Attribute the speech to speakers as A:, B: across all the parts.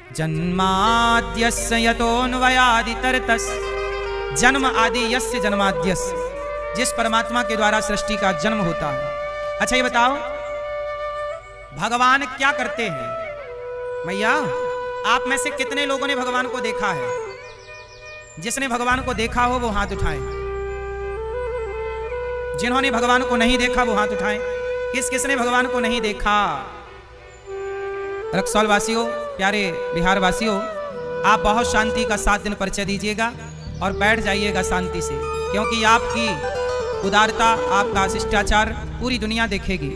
A: जन्माद्यस्य यतोऽन्वयादितरतस्, जन्म आदि यस्य जन्माद्यस्य, जिस परमात्मा के द्वारा सृष्टि का जन्म होता है। अच्छा ये बताओ भगवान क्या करते हैं? मैया आप में से कितने लोगों ने भगवान को देखा है? जिसने भगवान को देखा हो वो हाथ उठाएं। जिन्होंने भगवान को नहीं देखा वो हाथ उठाएं। किस किसने भगवान को नहीं देखा? रक्सौल वासियों, प्यारे बिहार वासियों, आप बहुत शांति का 7 दिन परिचय दीजिएगा और बैठ जाइएगा शांति से, क्योंकि आपकी उदारता, आपका शिष्टाचार पूरी दुनिया देखेगी।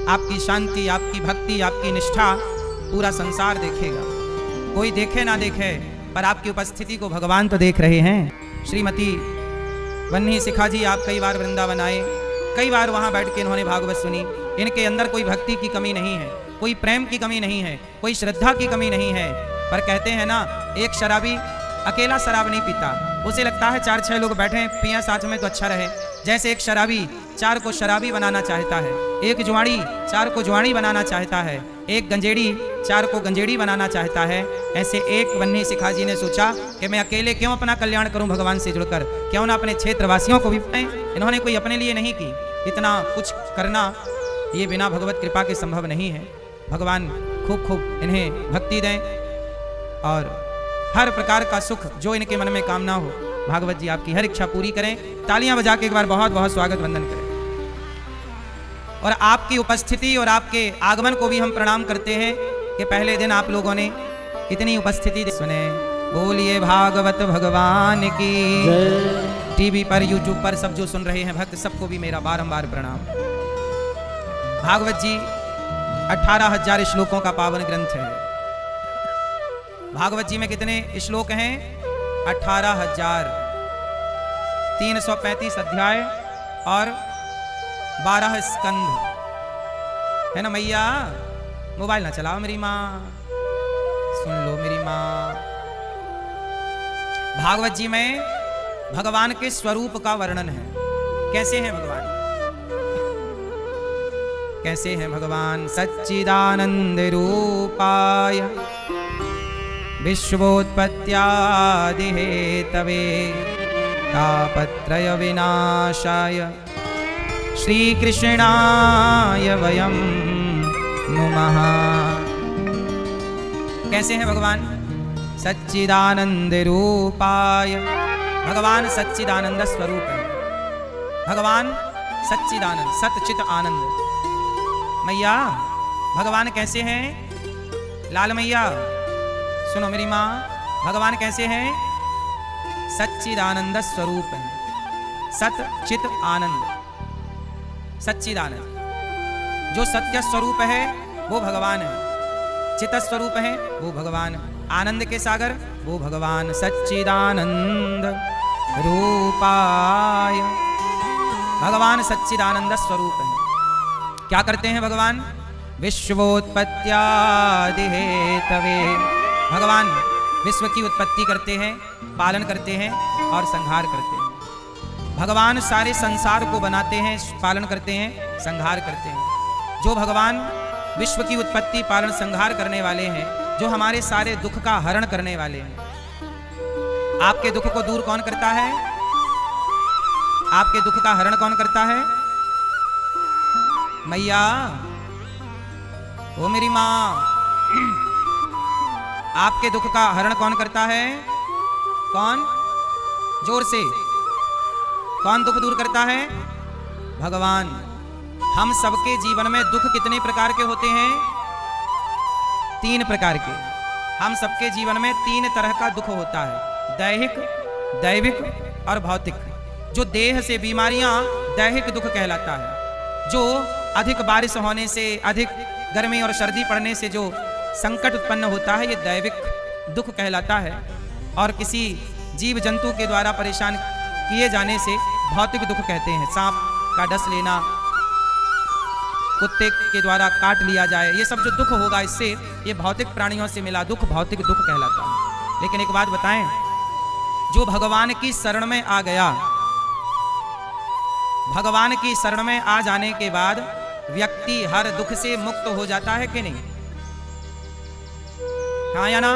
A: आपकी शांति, आपकी भक्ति, आपकी निष्ठा पूरा संसार देखेगा। कोई देखे ना देखे, पर आपकी उपस्थिति को भगवान तो देख रहे हैं। श्रीमती वन्नी शिखा जी, आप कई बार वृंदावन आए, कई बार वहां बैठ के इन्होंने भागवत सुनी। इनके अंदर कोई भक्ति की कमी नहीं है, कोई प्रेम की कमी नहीं है, कोई श्रद्धा की कमी नहीं है। पर कहते हैं ना, एक शराबी अकेला शराब नहीं पीता, उसे लगता है 4-6 लोग बैठे पिया साथ में तो अच्छा रहे। जैसे एक शराबी 4 को शराबी बनाना चाहता है, एक जुआड़ी 4 को जुआड़ी बनाना चाहता है, एक गंजेड़ी 4 को गंजेड़ी बनाना चाहता है, ऐसे एक वन्नी शिखा जी ने सोचा कि मैं अकेले क्यों अपना कल्याण करूं भगवान से जुड़कर, क्यों ना अपने क्षेत्रवासियों को भी बताएं। इन्होंने कोई अपने लिए नहीं की, इतना कुछ करना ये बिना भगवत कृपा के संभव नहीं है। भगवान खूब खूब इन्हें भक्ति दें और हर प्रकार का सुख जो इनके मन में कामना हो, भागवत जी आपकी हर इच्छा पूरी करें। तालियां बजा के एक बार बहुत बहुत स्वागत वंदन करें। और आपकी उपस्थिति और आपके आगमन को भी हम प्रणाम करते हैं कि पहले दिन आप लोगों ने इतनी उपस्थिति सुने। बोलिए भागवत भगवान की। टीवी पर, यूट्यूब पर सब जो सुन रहे हैं भक्त, सबको भी मेरा बारंबार प्रणाम। भागवत जी 18,000 श्लोकों का पावन ग्रंथ है। भागवत जी में कितने श्लोक हैं? 18,000, 335 अध्याय और 12 स्कंध है ना। मैया मोबाइल ना चलाओ मेरी माँ, सुन लो मेरी माँ। भागवत जी में भगवान के स्वरूप का वर्णन है। कैसे हैं भगवान? कैसे हैं भगवान? सच्चिदानंद रूपाय विश्वोत्पत्त्यादि हेतवे तापत्रय विनाशाय श्रीकृष्णाय वयं नुमः। कैसे हैं भगवान? सच्चिदानंद रूपाय। भगवान सच्चिदानंद स्वरूप है। भगवान सच्चिदानंद, सतचित आनंद। मैया भगवान कैसे हैं? लाल मैया सुनो मेरी माँ, भगवान कैसे हैं? सच्चिदानंद स्वरूप है। सत चित आनंद, सच्चिदानंद। जो सत्य स्वरूप है वो भगवान है, चित स्वरूप है वो भगवान, आनंद के सागर वो भगवान। सच्चिदानंद रूपाय। भगवान सच्चिदानंद स्वरूप है। क्या करते हैं भगवान? विश्वोत्पत्त्यादि हेतवे। भगवान विश्व की उत्पत्ति करते हैं, पालन करते हैं और संहार करते हैं। भगवान सारे संसार को बनाते हैं, पालन करते हैं, संहार करते हैं। जो भगवान विश्व की उत्पत्ति, पालन, संहार करने वाले हैं, जो हमारे सारे दुख का हरण करने वाले हैं। आपके दुख को दूर कौन करता है? आपके दुख का हरण कौन करता है? मैया ओ मेरी माँ, आपके दुख का हरण कौन करता है? कौन? जोर से, कौन दुख दूर करता है? भगवान। हम सबके जीवन में दुख कितने प्रकार के होते हैं? 3 प्रकार के। हम सबके जीवन में 3 तरह का दुख होता है, दैहिक, दैविक और भौतिक। जो देह से बीमारियां दैहिक दुख कहलाता है। जो अधिक बारिश होने से, अधिक गर्मी और सर्दी पड़ने से जो संकट उत्पन्न होता है, ये दैविक दुख कहलाता है। और किसी जीव जंतु के द्वारा परेशान किए जाने से भौतिक दुख कहते हैं। सांप का डस लेना, कुत्ते के द्वारा काट लिया जाए, ये सब जो दुख होगा इससे, ये भौतिक प्राणियों से मिला दुख भौतिक दुख कहलाता है। लेकिन एक बात बताएं, जो भगवान की शरण में आ गया, भगवान की शरण में आ जाने के बाद व्यक्ति हर दुख से मुक्त हो जाता है कि नहीं? हाँ या ना?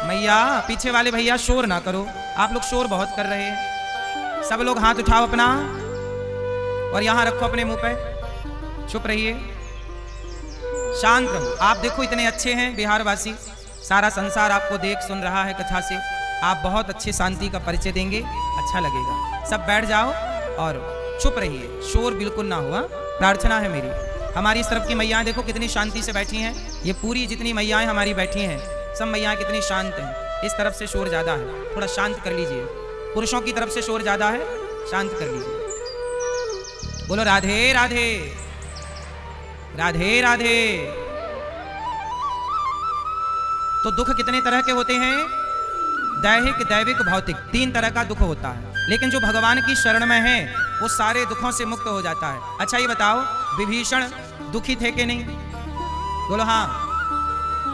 A: मैया पीछे वाले भैया शोर ना करो, आप लोग शोर बहुत कर रहे हैं। सब लोग हाथ उठाओ अपना और यहां रखो अपने मुंह पे, चुप रहिए, शांत रहो। आप देखो इतने अच्छे हैं बिहार वासी, सारा संसार आपको देख सुन रहा है कथा से, आप बहुत अच्छे शांति का परिचय देंगे, अच्छा लगेगा। सब बैठ जाओ और चुप रहिए, शोर बिल्कुल ना हुआ, प्रार्थना है मेरी। हमारी इस तरफ की मैयाएं देखो कितनी शांति से बैठी हैं, ये पूरी जितनी मैयाएं हमारी बैठी हैं सब मैयाएं कितनी शांत हैं। इस तरफ से शोर ज्यादा है, थोड़ा शांत कर लीजिए। पुरुषों की तरफ से शोर ज्यादा है, शांत कर लीजिए। बोलो राधे राधे, राधे राधे। तो दुख कितने तरह के होते हैं? दैहिक, दैविक, भौतिक, 3 तरह का दुख होता है। लेकिन जो भगवान की शरण में है वो सारे दुखों से मुक्त हो जाता है। अच्छा ये बताओ, विभीषण दुखी थे कि नहीं? बोलो हाँ।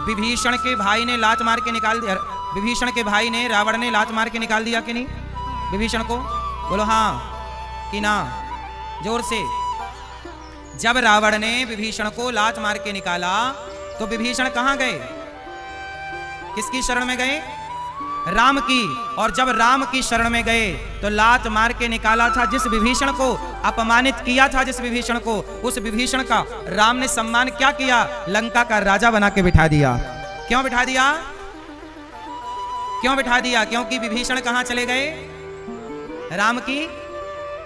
A: विभीषण के भाई ने लात मार के निकाल दिया, विभीषण के भाई ने, रावण ने लात मार के निकाल दिया कि नहीं विभीषण को? बोलो हाँ कि ना, जोर से। जब रावण ने विभीषण को लात मार के निकाला तो विभीषण कहां गए? किसकी शरण में गए? राम की। और जब राम की शरण में गए तो लात मार के निकाला था जिस विभीषण को, अपमानित किया था जिस विभीषण को, उस विभीषण का राम ने सम्मान क्या किया? लंका का राजा बना के बिठा दिया। क्यों बिठा दिया? क्यों बिठा दिया? क्योंकि विभीषण कहां चले गए? राम की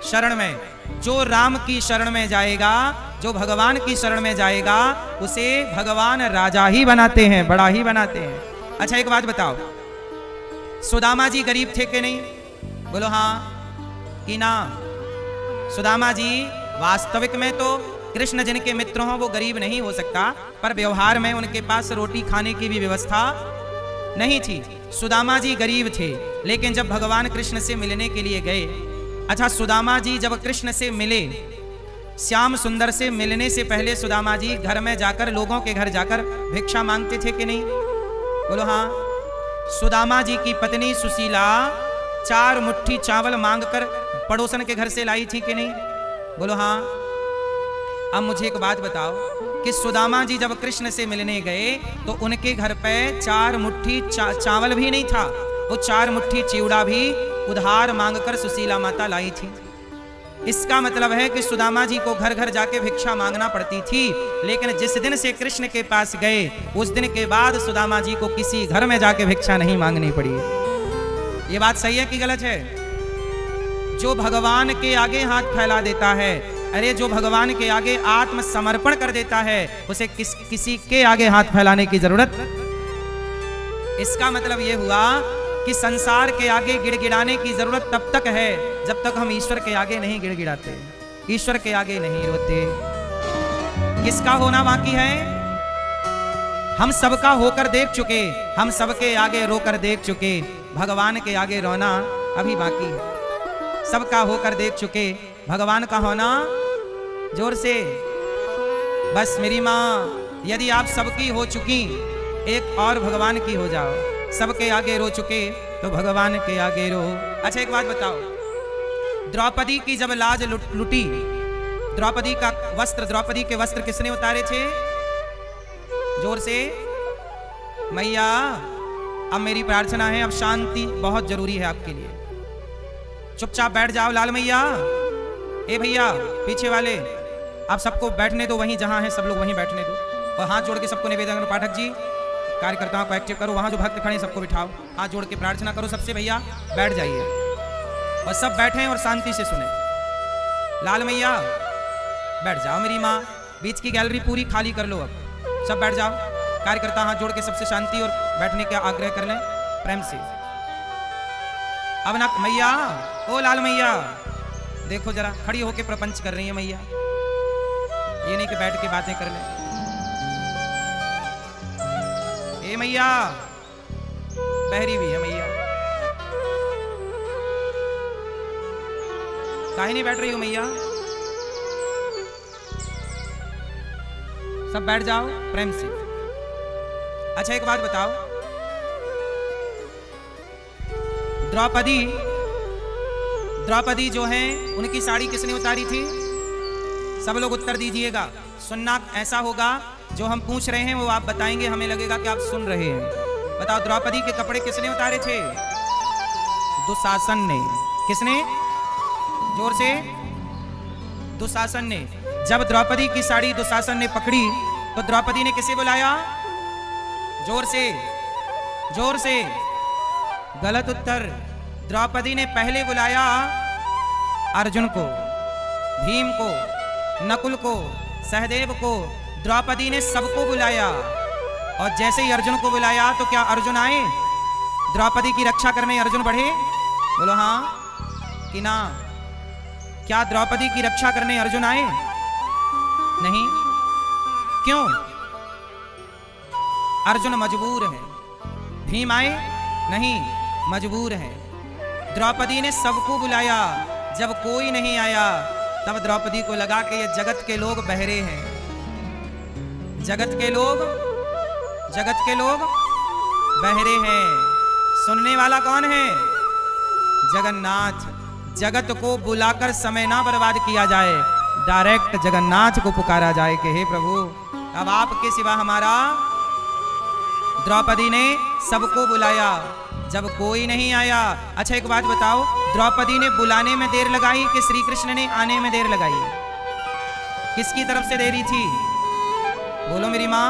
A: शरण में। जो राम की शरण में जाएगा, जो भगवान की शरण में जाएगा, उसे भगवान राजा ही बनाते हैं, बड़ा ही बनाते हैं। अच्छा एक बात बताओ, सुदामा जी गरीब थे कि नहीं? बोलो हाँ कि ना। सुदामा जी वास्तविक में तो कृष्ण जिनके मित्र हों वो गरीब नहीं हो सकता, पर व्यवहार में उनके पास रोटी खाने की भी व्यवस्था नहीं थी। सुदामा जी गरीब थे, लेकिन जब भगवान कृष्ण से मिलने के लिए गए, अच्छा सुदामा जी जब कृष्ण से मिले, श्याम सुंदर से मिलने से पहले सुदामा जी घर में जाकर, लोगों के घर जाकर भिक्षा मांगते थे कि नहीं? बोलो हाँ। सुदामा जी की पत्नी सुशीला 4 मुट्ठी चावल मांगकर पड़ोसन के घर से लाई थी कि नहीं? बोलो हाँ। अब मुझे एक बात बताओ कि सुदामा जी जब कृष्ण से मिलने गए तो उनके घर पे 4 मुट्ठी चावल भी नहीं था, वो 4 मुट्ठी चिवड़ा भी उधार मांगकर सुशीला माता लाई थी। इसका मतलब है कि सुदामा जी को घर घर जाके भिक्षा मांगना पड़ती थी, लेकिन जिस दिन से कृष्ण के पास गए उस दिन के बाद सुदामा जी को किसी घर में जाके भिक्षा नहीं मांगनी पड़ी। ये बात सही है कि गलत है? जो भगवान के आगे हाथ फैला देता है, अरे जो भगवान के आगे आत्मसमर्पण कर देता है, उसे किसी के आगे हाथ फैलाने की जरूरत। इसका मतलब यह हुआ कि संसार के आगे गिड़गिड़ाने की जरूरत तब तक है जब तक हम ईश्वर के आगे नहीं गिड़गिड़ाते, ईश्वर के आगे नहीं रोते। किसका होना बाकी है? हम सबका होकर देख चुके, हम सबके आगे रोकर देख चुके, भगवान के आगे रोना अभी बाकी है। सबका होकर देख चुके, भगवान का होना जोर से। बस मेरी माँ, यदि आप सबकी हो चुकी, एक और भगवान की हो जाओ। सबके आगे रो चुके तो भगवान के आगे रो। अच्छा एक बात बताओ, द्रौपदी की जब लाज लुटी, द्रौपदी का वस्त्र, द्रौपदी के वस्त्र किसने उतारे थे? जोर से। मैया अब मेरी प्रार्थना है, अब शांति बहुत जरूरी है आपके लिए। चुपचाप बैठ जाओ लाल मैया। ए भैया पीछे वाले, आप सबको बैठने दो, वहीं जहां है सब लोग वहीं बैठने दो, और हाथ जोड़ के सबको निवेदन करो। पाठक जी कार्यकर्ताओं को एक्टिव करो, वहां जो भक्त खड़े हैं सबको बिठाओ, हाथ जोड़ के प्रार्थना करो सबसे। भैया बैठ जाइए और सब बैठें और शांति से सुने। लाल मैया बैठ जाओ मेरी माँ, बीच की गैलरी पूरी खाली कर लो, अब सब बैठ जाओ। कार्यकर्ता हाथ जोड़ के सबसे शांति और बैठने का आग्रह कर लें प्रेम से। अब ना मैया, ओ लाल मैया देखो जरा, खड़ी होके प्रपंच कर रही है मैया, ये नहीं कि बैठ के बातें कर लें। ए मैया, बहरी भी है मैया, काहे नहीं बैठ रही हो मैया? सब बैठ जाओ प्रेम से। अच्छा एक बात बताओ, द्रौपदी जो है उनकी साड़ी किसने उतारी थी? सब लोग उत्तर दीजिएगा। सुनना ऐसा होगा जो हम पूछ रहे हैं वो आप बताएंगे, हमें लगेगा कि आप सुन रहे हैं। बताओ, द्रौपदी के कपड़े किसने उतारे थे? दुशासन ने। किसने? जोर से। दुशासन ने। जब द्रौपदी की साड़ी दुशासन ने पकड़ी तो द्रौपदी ने किसे बुलाया? जोर से, जोर से। गलत उत्तर। द्रौपदी ने पहले बुलाया अर्जुन को, भीम को, नकुल को, सहदेव को। द्रौपदी ने सबको बुलाया और जैसे ही अर्जुन को बुलाया तो क्या अर्जुन आए? द्रौपदी की रक्षा करने अर्जुन बढ़े? बोलो हाँ कि ना? क्या द्रौपदी की रक्षा करने अर्जुन आए? नहीं। क्यों? अर्जुन मजबूर है। भीम आए? नहीं, मजबूर है। द्रौपदी ने सबको बुलाया, जब कोई नहीं आया तब द्रौपदी को लगा कि ये जगत के लोग बहरे हैं। जगत के लोग बहरे हैं। सुनने वाला कौन है? जगन्नाथ। जगत को बुलाकर समय ना बर्बाद किया जाए, डायरेक्ट जगन्नाथ को पुकारा जाए कि हे प्रभु, अब आपके सिवा हमारा। द्रौपदी ने सबको बुलाया, जब कोई नहीं आया। अच्छा एक बात बताओ, द्रौपदी ने बुलाने में देर लगाई कि श्री कृष्ण ने आने में देर लगाई? किसकी तरफ से देरी थी? बोलो मेरी माँ।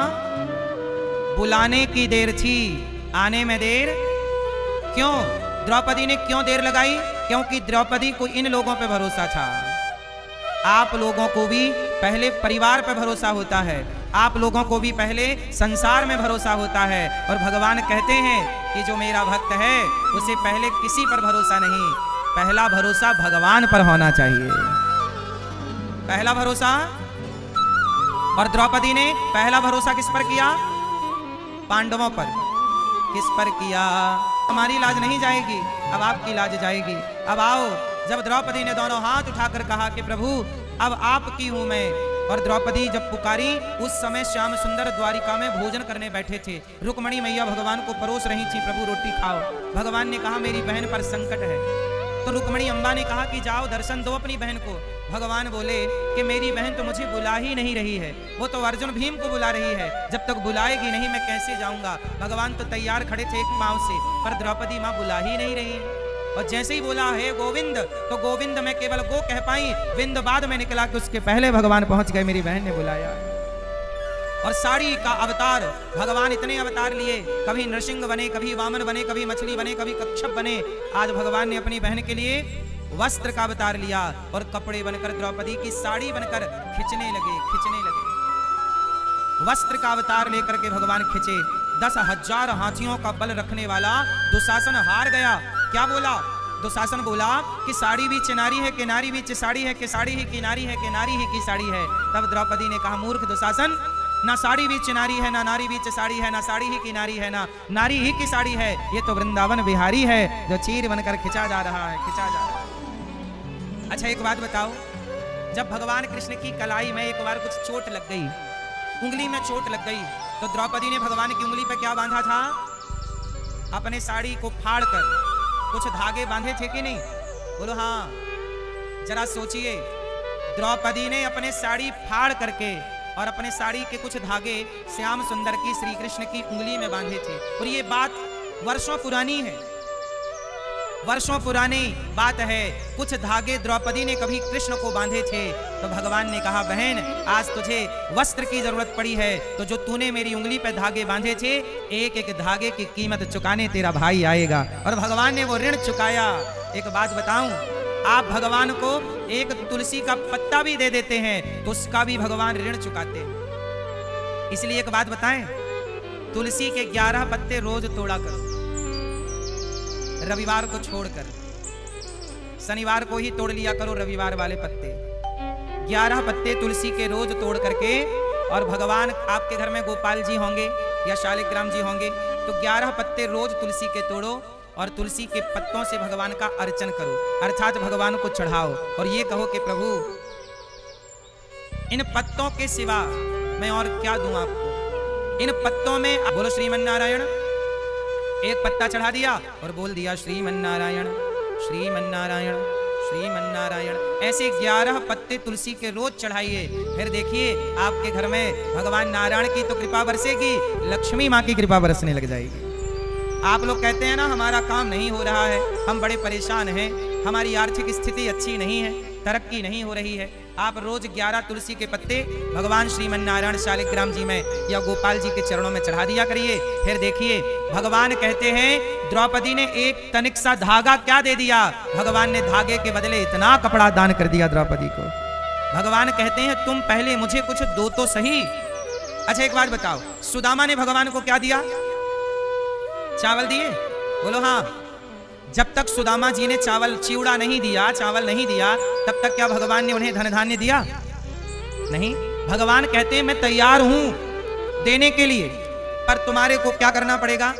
A: बुलाने की देर थी, आने में देर। क्यों? द्रौपदी ने क्यों देर लगाई? क्योंकि द्रौपदी को इन लोगों पे भरोसा था। आप लोगों को भी पहले परिवार पर भरोसा होता है, आप लोगों को भी पहले संसार में भरोसा होता है। और भगवान कहते हैं कि जो मेरा भक्त है उसे पहले किसी पर भरोसा नहीं, पहला भरोसा भगवान पर होना चाहिए। पहला भरोसा। और द्रौपदी ने पहला भरोसा किस पर किया? पांडवों पर। किस पर किया? हमारी लाज नहीं जाएगी, अब आपकी लाज जाएगी। अब आओ। जब द्रौपदी ने दोनों हाथ उठाकर कहा कि प्रभु अब आपकी हूं मैं, और द्रौपदी जब पुकारी उस समय श्याम सुंदर द्वारिका में भोजन करने बैठे थे। रुक्मणी मैया भगवान को परोस रही थी, प्रभु रोटी खाओ। भगवान ने कहा मेरी बहन पर संकट है, तो रुक्मणी अम्बा ने कहा कि जाओ दर्शन दो अपनी बहन को। भगवान बोले कि मेरी बहन तो मुझे बुला ही नहीं रही है, वो तो अर्जुन भीम को बुला रही है, जब तक बुलाएगी नहीं मैं कैसे जाऊंगा। भगवान तो तैयार खड़े थे एक पांव से, पर द्रौपदी माँ बुला ही नहीं रही है। और जैसे ही बोला हे गोविंद, तो गोविंद मैं केवल गो कह पाई, विंद बाद में निकला कि उसके पहले भगवान पहुंच गए, मेरी बहन ने बुलाया। और साड़ी का अवतार, भगवान इतने अवतार लिए, कभी नृसिंह बने, कभी वामन बने, कभी मछली बने, कभी कच्छप बने। आज भगवान ने अपनी बहन के लिए वस्त्र का अवतार लिया और कपड़े बनकर द्रौपदी की साड़ी बनकर खिंचने लगे। वस्त्र का अवतार लेकर के भगवान खिंचे। 10,000 हाथियों का बल रखने वाला दुशासन हार गया। क्या बोला? दुशासन बोला कि साड़ी भी चिनारी है, किनारी भी साड़ी है, कि साड़ी ही किनारी है, किनारी ही की साड़ी है। तब द्रौपदी ने कहा मूर्ख दुशासन, ना साड़ी भी चिनारी है, ना नारी भी साड़ी है, ना साड़ी ही किनारी है, ना नारी ही की साड़ी है। ये तो वृंदावन बिहारी है जो चीर बनकर खिंचा जा रहा है, खिंचा जा रहा है। अच्छा एक बात बताओ, जब भगवान कृष्ण की कलाई में एक बार कुछ चोट लग गई, उंगली में चोट लग गई, तो द्रौपदी ने भगवान की उंगली पे क्या बांधा था? अपने साड़ी को फाड़ कर कुछ धागे बांधे थे कि नहीं? बोलो हाँ। जरा सोचिए, द्रौपदी ने अपने साड़ी फाड़ करके और अपने साड़ी के कुछ धागे श्याम सुंदर की, श्री कृष्ण की उंगली में बांधे थे। और ये बात वर्षों पुरानी है, वर्षों पुरानी बात है। कुछ धागे द्रौपदी ने कभी कृष्ण को बांधे थे, तो भगवान ने कहा बहन आज तुझे वस्त्र की जरूरत पड़ी है, तो जो तूने मेरी उंगली पे धागे बांधे थे, एक एक धागे की कीमत चुकाने तेरा भाई आएगा। और भगवान ने वो ऋण चुकाया। एक बात बताऊं, आप भगवान को एक तुलसी का पत्ता भी दे देते हैं तो उसका भी भगवान ऋण चुकाते हैं। इसलिए एक बात बताएं, तुलसी के 11 पत्ते रोज तोड़ा करो, रविवार को छोड़कर। शनिवार को ही तोड़ लिया करो रविवार वाले पत्ते। 11 पत्ते तुलसी के रोज तोड़ करके, और भगवान आपके घर में गोपाल जी होंगे या शालिग्राम जी होंगे, तो 11 पत्ते रोज तुलसी के तोड़ो और तुलसी के पत्तों से भगवान का अर्चन करो, अर्थात भगवान को चढ़ाओ। और ये कहो कि प्रभु इन पत्तों के सिवा मैं और क्या दूं आपको? इन पत्तों में बोलो श्रीमन नारायण। एक पत्ता चढ़ा दिया और बोल दिया श्रीमन नारायण, श्रीमन नारायण, श्रीमन्नारायण। ऐसे 11 पत्ते तुलसी के रोज चढ़ाइए, फिर देखिए आपके घर में भगवान नारायण की तो कृपा बरसेगी, लक्ष्मी माँ की कृपा बरसने लग जाएगी। आप लोग कहते हैं ना हमारा काम नहीं हो रहा है, हम बड़े परेशान हैं, हमारी आर्थिक स्थिति अच्छी नहीं है, तरक्की नहीं हो रही है। आप रोज 11 तुलसी के पत्ते भगवान श्रीमन्नारायण शालिग्राम जी में या गोपाल जी के चरणों में चढ़ा दिया करिए। फिर देखिए भगवान कहते हैं द्रौपदी ने एक तनिक सा धागा क्या दे दिया, भगवान ने धागे के बदले इतना कपड़ा दान कर दिया द्रौपदी को। भगवान कहते हैं तुम पहले मुझे कुछ दो तो सही। अच्छा एक बात बताओ, सुदामा ने भगवान को क्या दिया? चावल दिए? बोलो हाँ। जब तक सुदामा जी ने चावल चिवड़ा नहीं दिया, चावल नहीं दिया, तब तक क्या भगवान ने उन्हें धन धान्य दिया? नहीं। भगवान कहते हैं मैं तैयार हूं देने के लिए, पर तुम्हारे को क्या करना पड़ेगा?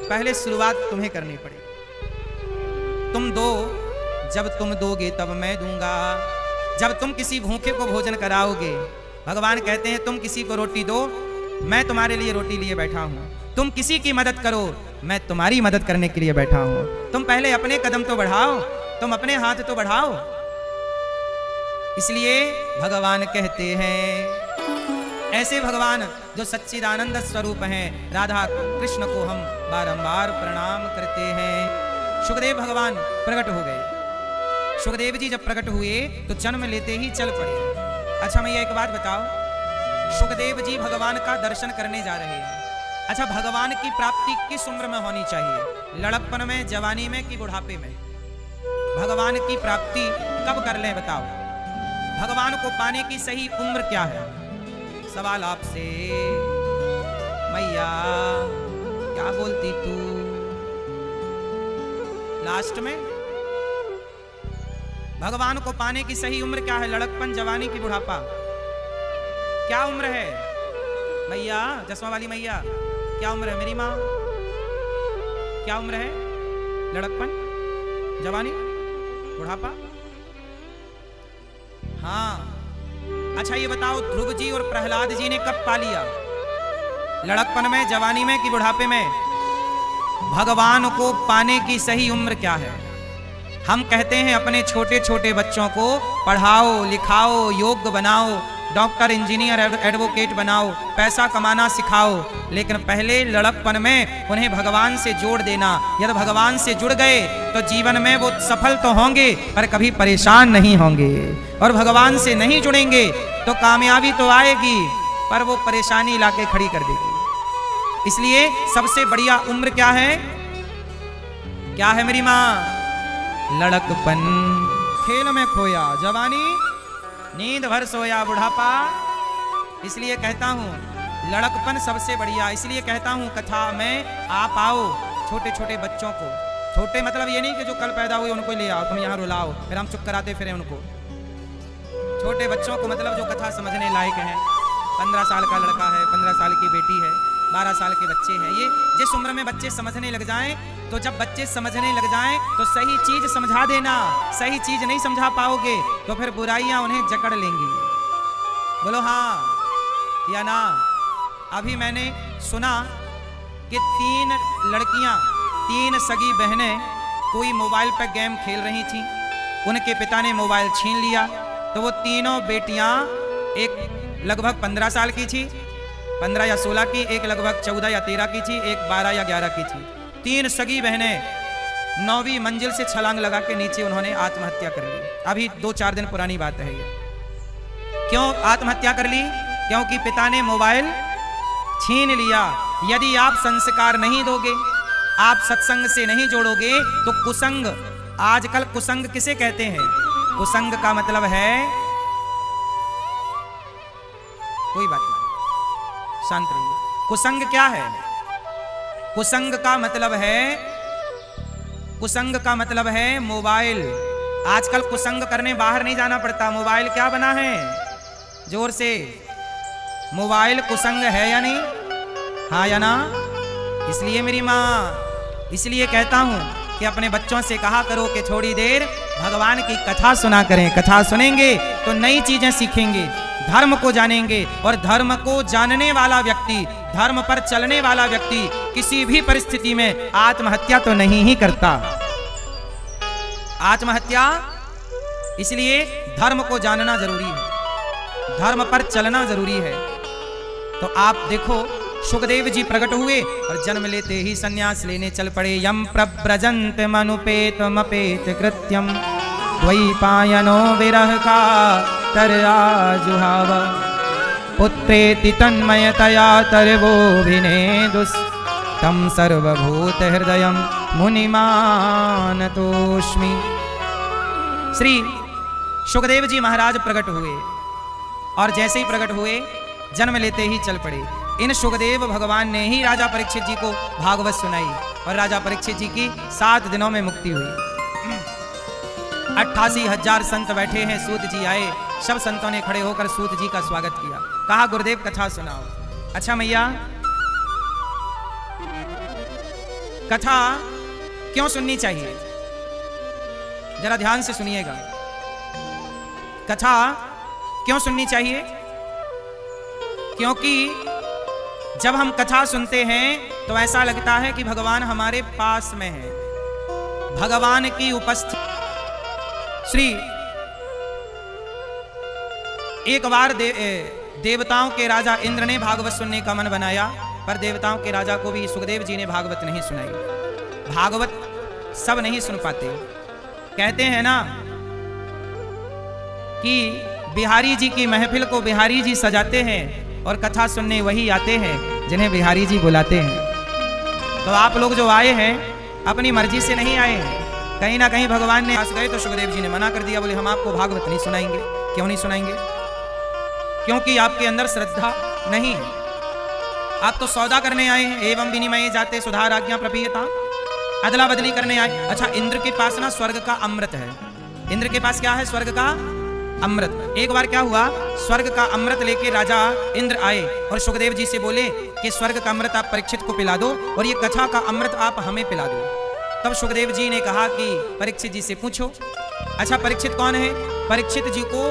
A: पहले शुरुआत तुम्हें करनी पड़ेगी। तुम दो, जब तुम दोगे तब मैं दूंगा। जब तुम किसी भूखे को भोजन कराओगे, भगवान कहते हैं तुम किसी को रोटी दो, मैं तुम्हारे लिए रोटी लिए बैठा हूं। तुम किसी की मदद करो, मैं तुम्हारी मदद करने के लिए बैठा हूं। तुम पहले अपने कदम तो बढ़ाओ, तुम अपने हाथ तो बढ़ाओ। इसलिए भगवान कहते हैं, ऐसे भगवान जो सच्चिदानंद स्वरूप हैं, राधा कृष्ण को हम बारंबार प्रणाम करते हैं। सुखदेव भगवान प्रकट हो गए। सुखदेव जी जब प्रकट हुए तो जन्म लेते ही चल पड़े। अच्छा मैया एक बात बताओ, सुखदेव जी भगवान का दर्शन करने जा रहे हैं। अच्छा भगवान की प्राप्ति किस उम्र में होनी चाहिए? लड़कपन में, जवानी में कि बुढ़ापे में? भगवान की प्राप्ति कब कर लें बताओ? भगवान को पाने की सही उम्र क्या है? सवाल आपसे। मैया क्या बोलती तू? लास्ट में भगवान को पाने की सही उम्र क्या है? लड़कपन, जवानी की बुढ़ापा? क्या उम्र है मैया? चश्मा वाली मैया क्या उम्र है? मेरी माँ क्या उम्र है? लड़कपन, जवानी, बुढ़ापा? हाँ। अच्छा ये बताओ ध्रुव जी और प्रहलाद जी ने कब पा लिया? लड़कपन में, जवानी में कि बुढ़ापे में? भगवान को पाने की सही उम्र क्या है? हम कहते हैं अपने छोटे छोटे बच्चों को पढ़ाओ, लिखाओ, योग्य बनाओ, डॉक्टर, इंजीनियर, एडवोकेट बनाओ, पैसा कमाना सिखाओ, लेकिन पहले लड़कपन में उन्हें भगवान से जोड़ देना। यदि भगवान से जुड़ गए तो जीवन में वो सफल तो होंगे पर कभी परेशान नहीं होंगे, और भगवान से नहीं जुड़ेंगे तो कामयाबी तो आएगी पर वो परेशानी लाके खड़ी कर देगी। इसलिए सबसे बढ़िया उम्र क्या है? क्या है मेरी माँ? लड़कपन। खेल में खोया जवानी, नींद भर सोया बुढ़ापा। इसलिए कहता हूँ लड़कपन सबसे बढ़िया। इसलिए कहता हूँ कथा में आप आओ छोटे छोटे बच्चों को, छोटे मतलब ये नहीं कि जो कल पैदा हुए उनको ले आओ, तुम यहाँ रुलाओ फिर हम चुप कराते फिर उनको। छोटे बच्चों को मतलब जो कथा समझने लायक हैं। 15 साल का लड़का है, 15 साल की बेटी है, 12 साल के बच्चे हैं। ये जिस उम्र में बच्चे समझने लग जाएं, तो जब बच्चे समझने लग जाएं तो सही चीज समझा देना। सही चीज नहीं समझा पाओगे तो फिर बुराइयां उन्हें जकड़ लेंगी। बोलो हाँ या ना? अभी मैंने सुना कि 3 लड़कियां, 3 सगी बहनें कोई मोबाइल पर गेम खेल रही थीं। उनके पिता ने मोबाइल छीन लिया तो वो तीनों बेटियां, एक लगभग 15 साल की थी, 15 या 16 की, एक लगभग 14 या 13 की थी, एक 12 या 11 की थी। 3 सगी बहनें 9वीं मंजिल से छलांग लगा के नीचे उन्होंने आत्महत्या कर ली। अभी 2-4 दिन पुरानी बात है ये। क्यों आत्महत्या कर ली? क्योंकि पिता ने मोबाइल छीन लिया। यदि आप संस्कार नहीं दोगे, आप सत्संग से नहीं जोड़ोगे तो कुसंग, आजकल कुसंग किसे कहते हैं? कुसंग का मतलब है, कोई बात नहीं, शांत रहिए। कुसंग क्या है? कुसंग का मतलब है, कुसंग का मतलब है मोबाइल। आजकल कुसंग करने बाहर नहीं जाना पड़ता। मोबाइल क्या बना है? जोर से, मोबाइल कुसंग है या नहीं? हाँ या ना? इसलिए मेरी माँ, इसलिए कहता हूं कि अपने बच्चों से कहा करो कि थोड़ी देर भगवान की कथा सुना करें। कथा सुनेंगे तो नई चीजें सीखेंगे, धर्म को जानेंगे, और धर्म को जानने वाला व्यक्ति, धर्म पर चलने वाला व्यक्ति किसी भी परिस्थिति में आत्महत्या तो नहीं ही करता। आत्महत्या इसलिए धर्म को जानना जरूरी है, धर्म पर चलना जरूरी है। तो आप देखो सुखदेव जी प्रकट हुए और जन्म लेते ही सन्यास लेने चल पड़े। यम प्रव्रजंत मनुपेत मपेत कृत्यम द्वैपायनो विरह का तराजुहाव पुत्रेति तन्मयतया तरवोभिनेदुस् तम सर्वभूत हृदयम मुनिमानतोस्मि। श्री सुखदेव जी महाराज प्रकट हुए और जैसे ही प्रकट हुए जन्म लेते ही चल पड़े। इन सुखदेव भगवान ने ही राजा परीक्षित जी को भागवत सुनाई और राजा परीक्षित जी की 7 दिनों में मुक्ति हुई। 88,000 संत बैठे हैं, सूत जी आए, सब संतों ने खड़े होकर सूत जी का स्वागत किया, कहा गुरुदेव कथा सुनाओ। अच्छा मैया, कथा क्यों सुननी चाहिए, जरा ध्यान से सुनिएगा। कथा क्यों सुननी चाहिए? क्योंकि जब हम कथा सुनते हैं तो ऐसा लगता है कि भगवान हमारे पास में है, भगवान की उपस्थिति। श्री एक बार देवताओं के राजा इंद्र ने भागवत सुनने का मन बनाया, पर देवताओं के राजा को भी सुखदेव जी ने भागवत नहीं सुनाई। भागवत सब नहीं सुन पाते। कहते हैं ना कि बिहारी जी की महफिल को बिहारी जी सजाते हैं और कथा सुनने वही आते हैं जिन्हें बिहारी जी बुलाते हैं। तो आप लोग जो आए हैं अपनी मर्जी से नहीं आए हैं, कहीं ना कहीं भगवान ने आस गए तो सुखदेव जी ने मना कर दिया, बोले हम आपको भागवत नहीं सुनाएंगे। क्यों नहीं सुनाएंगे? क्योंकि आपके अंदर श्रद्धा नहीं है। आप तो सौदा करने आए हैं, एवं विनिमय जाते सुधार आज्ञा प्रपीयता, अदला बदली करने आए। अच्छा, इंद्र के पास ना स्वर्ग का अमृत है। इंद्र के पास क्या है? स्वर्ग का अमृत। एक बार क्या हुआ, स्वर्ग का अमृत लेके राजा इंद्र आए और सुखदेव जी से बोले कि स्वर्ग का अमृत आप परीक्षित को पिला दो और ये कथा का अमृत आप हमें पिला दो। तब सुखदेव जी ने कहा कि परीक्षित जी से पूछो। अच्छा, परीक्षित कौन है? परीक्षित जी को